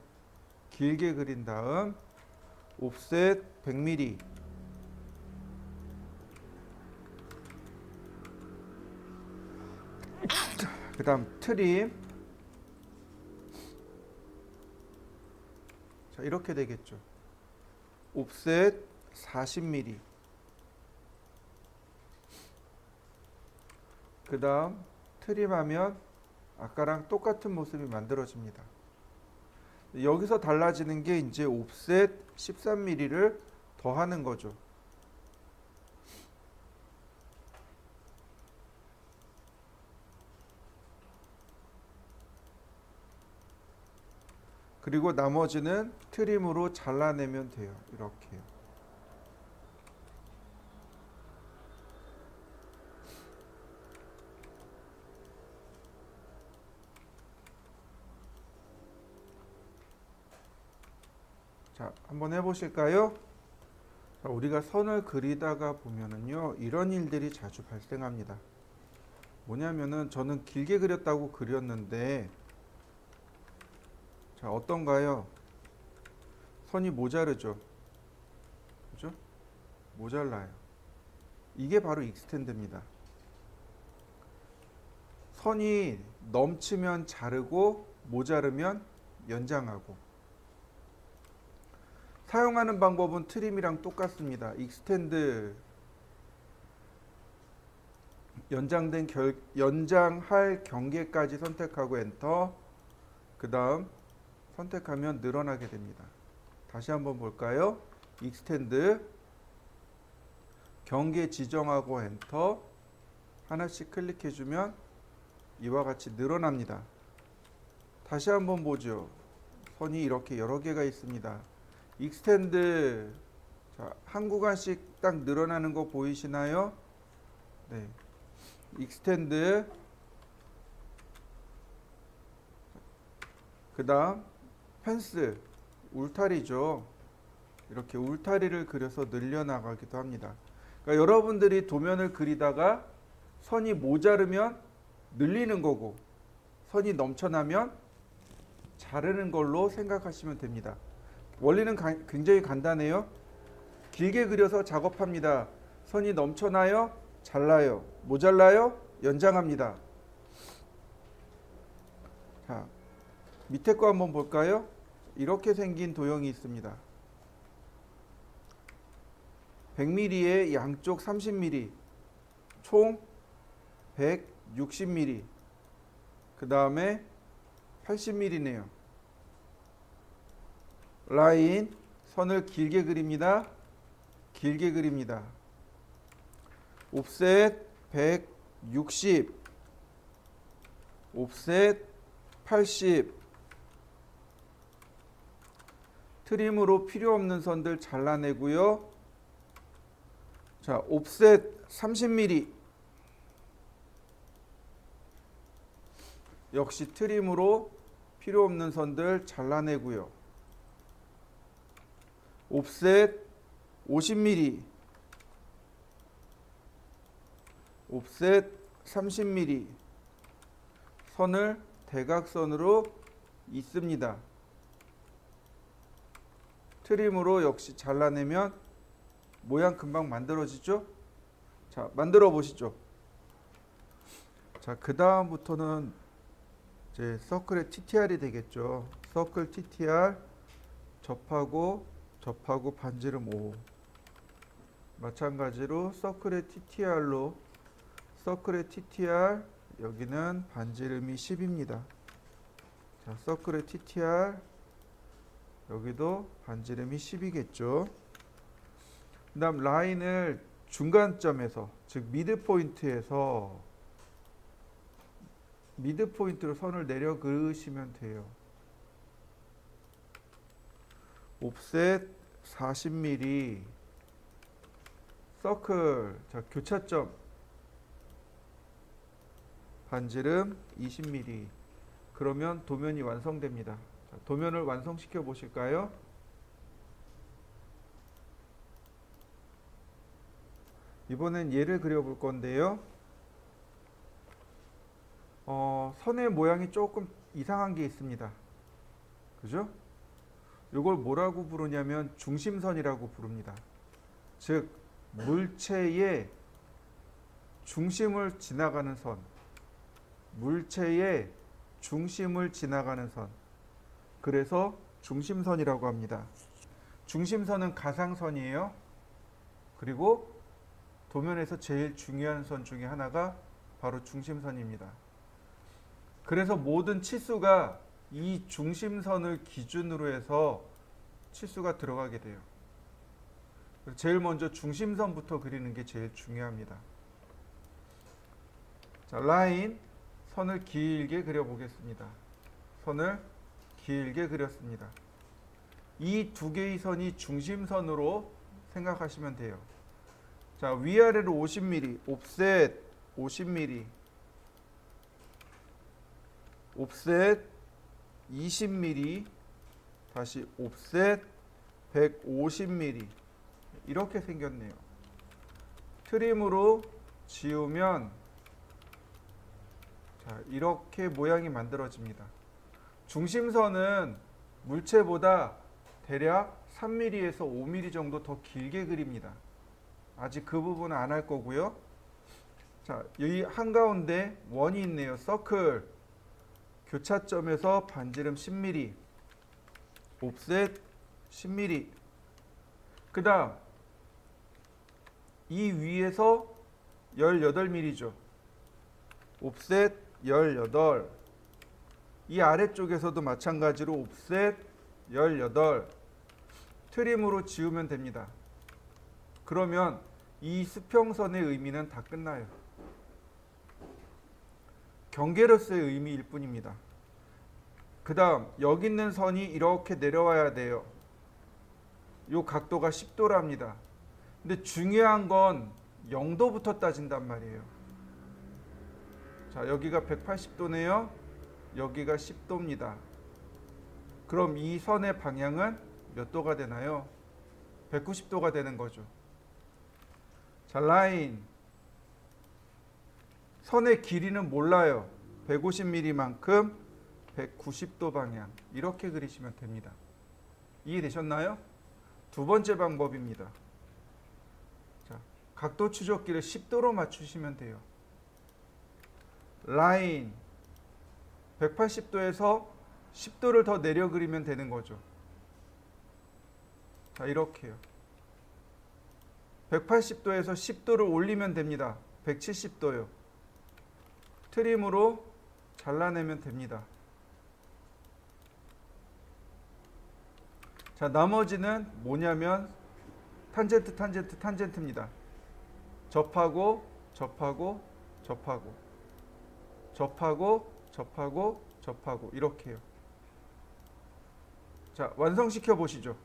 길게 그린 다음 옵셋 100mm, 그 다음 트림. 자, 이렇게 되겠죠. 옵셋 40mm, 그 다음 트림하면 아까랑 똑같은 모습이 만들어집니다. 여기서 달라지는 게 이제 옵셋 13mm를 더하는 거죠. 그리고 나머지는 트림으로 잘라내면 돼요. 이렇게요. 자, 한번 해보실까요? 자, 우리가 선을 그리다가 보면은요, 이런 일들이 자주 발생합니다. 뭐냐면은 저는 길게 그렸다고 그렸는데, 자, 어떤가요? 선이 모자르죠. 그죠? 모자라요. 이게 바로 익스텐드입니다. 선이 넘치면 자르고 모자르면 연장하고. 사용하는 방법은 트림이랑 똑같습니다. 익스텐드 연장할 경계까지 선택하고 엔터. 그 다음 선택하면 늘어나게 됩니다. 다시 한번 볼까요? 익스텐드 경계 지정하고 엔터. 하나씩 클릭해주면 이와 같이 늘어납니다. 다시 한번 보죠. 선이 이렇게 여러 개가 있습니다. 익스텐드, 자, 한 구간씩 딱 늘어나는 거 보이시나요? 네. 익스텐드, 그 다음 펜스, 울타리죠. 이렇게 울타리를 그려서 늘려나가기도 합니다. 그러니까 여러분들이 도면을 그리다가 선이 모자르면 늘리는 거고, 선이 넘쳐나면 자르는 걸로 생각하시면 됩니다. 원리는 굉장히 간단해요. 길게 그려서 작업합니다. 선이 넘쳐나요? 잘라요. 모자라요? 연장합니다. 자, 밑에 거 한번 볼까요? 이렇게 생긴 도형이 있습니다. 100mm에 양쪽 30mm, 총 160mm, 그 다음에 80mm네요. 라인, 선을 길게 그립니다. 길게 그립니다. 옵셋 160, 옵셋 80. 트림으로 필요 없는 선들 잘라내고요. 자, 옵셋 30mm. 역시 트림으로 필요 없는 선들 잘라내고요. 옵셋 50mm, 옵셋 30mm. 선을 대각선으로 잇습니다. 트림으로 역시 잘라내면 모양 금방 만들어지죠? 자, 만들어 보시죠. 자, 그 다음부터는 이제 서클의 TTR이 되겠죠. 서클 TTR 접하고 반지름 5. 마찬가지로 서클의 TTR로 서클의 TTR 여기는 반지름이 10입니다. 자, 서클의 TTR 여기도 반지름이 10이겠죠. 그 다음 라인을 중간점에서, 즉 미드포인트에서 미드포인트로 선을 내려 그으시면 돼요. 옵셋 40mm, 서클, 자, 교차점 반지름 20mm. 그러면 도면이 완성됩니다. 자, 도면을 완성시켜 보실까요? 이번엔 얘를 그려볼 건데요. 선의 모양이 조금 이상한 게 있습니다. 그죠? 이걸 뭐라고 부르냐면 중심선이라고 부릅니다. 즉 물체의 중심을 지나가는 선, 물체의 중심을 지나가는 선. 그래서 중심선이라고 합니다. 중심선은 가상선이에요. 그리고 도면에서 제일 중요한 선 중에 하나가 바로 중심선입니다. 그래서 모든 치수가 이 중심선을 기준으로 해서 치수가 들어가게 돼요. 제일 먼저 중심선부터 그리는 게 제일 중요합니다. 자, 라인, 선을 길게 그려보겠습니다. 선을 길게 그렸습니다. 이 두 개의 선이 중심선으로 생각하시면 돼요. 자, 위아래로 50mm, 옵셋 50mm, 옵셋 20mm, 다시 옵셋 150mm. 이렇게 생겼네요. 트림으로 지우면 자, 이렇게 모양이 만들어집니다. 중심선은 물체보다 대략 3mm에서 5mm 정도 더 길게 그립니다. 아직 그 부분은 안 할 거고요. 자, 여기 한가운데 원이 있네요. 서클. 교차점에서 반지름 10mm. 옵셋 10mm. 그 다음 이 위에서 18mm죠. 옵셋 18. 이 아래쪽에서도 마찬가지로 옵셋 18. 트림으로 지우면 됩니다. 그러면 이 수평선의 의미는 다 끝나요. 경계로서의 의미일 뿐입니다. 그 다음 여기 있는 선이 이렇게 내려와야 돼요. 이 각도가 10도랍니다. 근데 중요한 건 0도부터 따진단 말이에요. 자, 여기가 180도네요. 여기가 10도입니다. 그럼 이 선의 방향은 몇 도가 되나요? 190도가 되는 거죠. 자, 라인. 선의 길이는 몰라요. 150mm만큼 190도 방향. 이렇게 그리시면 됩니다. 이해되셨나요? 두 번째 방법입니다. 자, 각도 추적기를 10도로 맞추시면 돼요. 라인 180도에서 10도를 더 내려 그리면 되는 거죠. 자, 이렇게요. 180도에서 10도를 올리면 됩니다. 170도요. 트림으로 잘라내면 됩니다. 자, 나머지는 뭐냐면 탄젠트, 탄젠트, 탄젠트입니다. 접하고, 접하고, 접하고, 접하고, 접하고, 접하고 이렇게요. 자, 완성시켜 보시죠.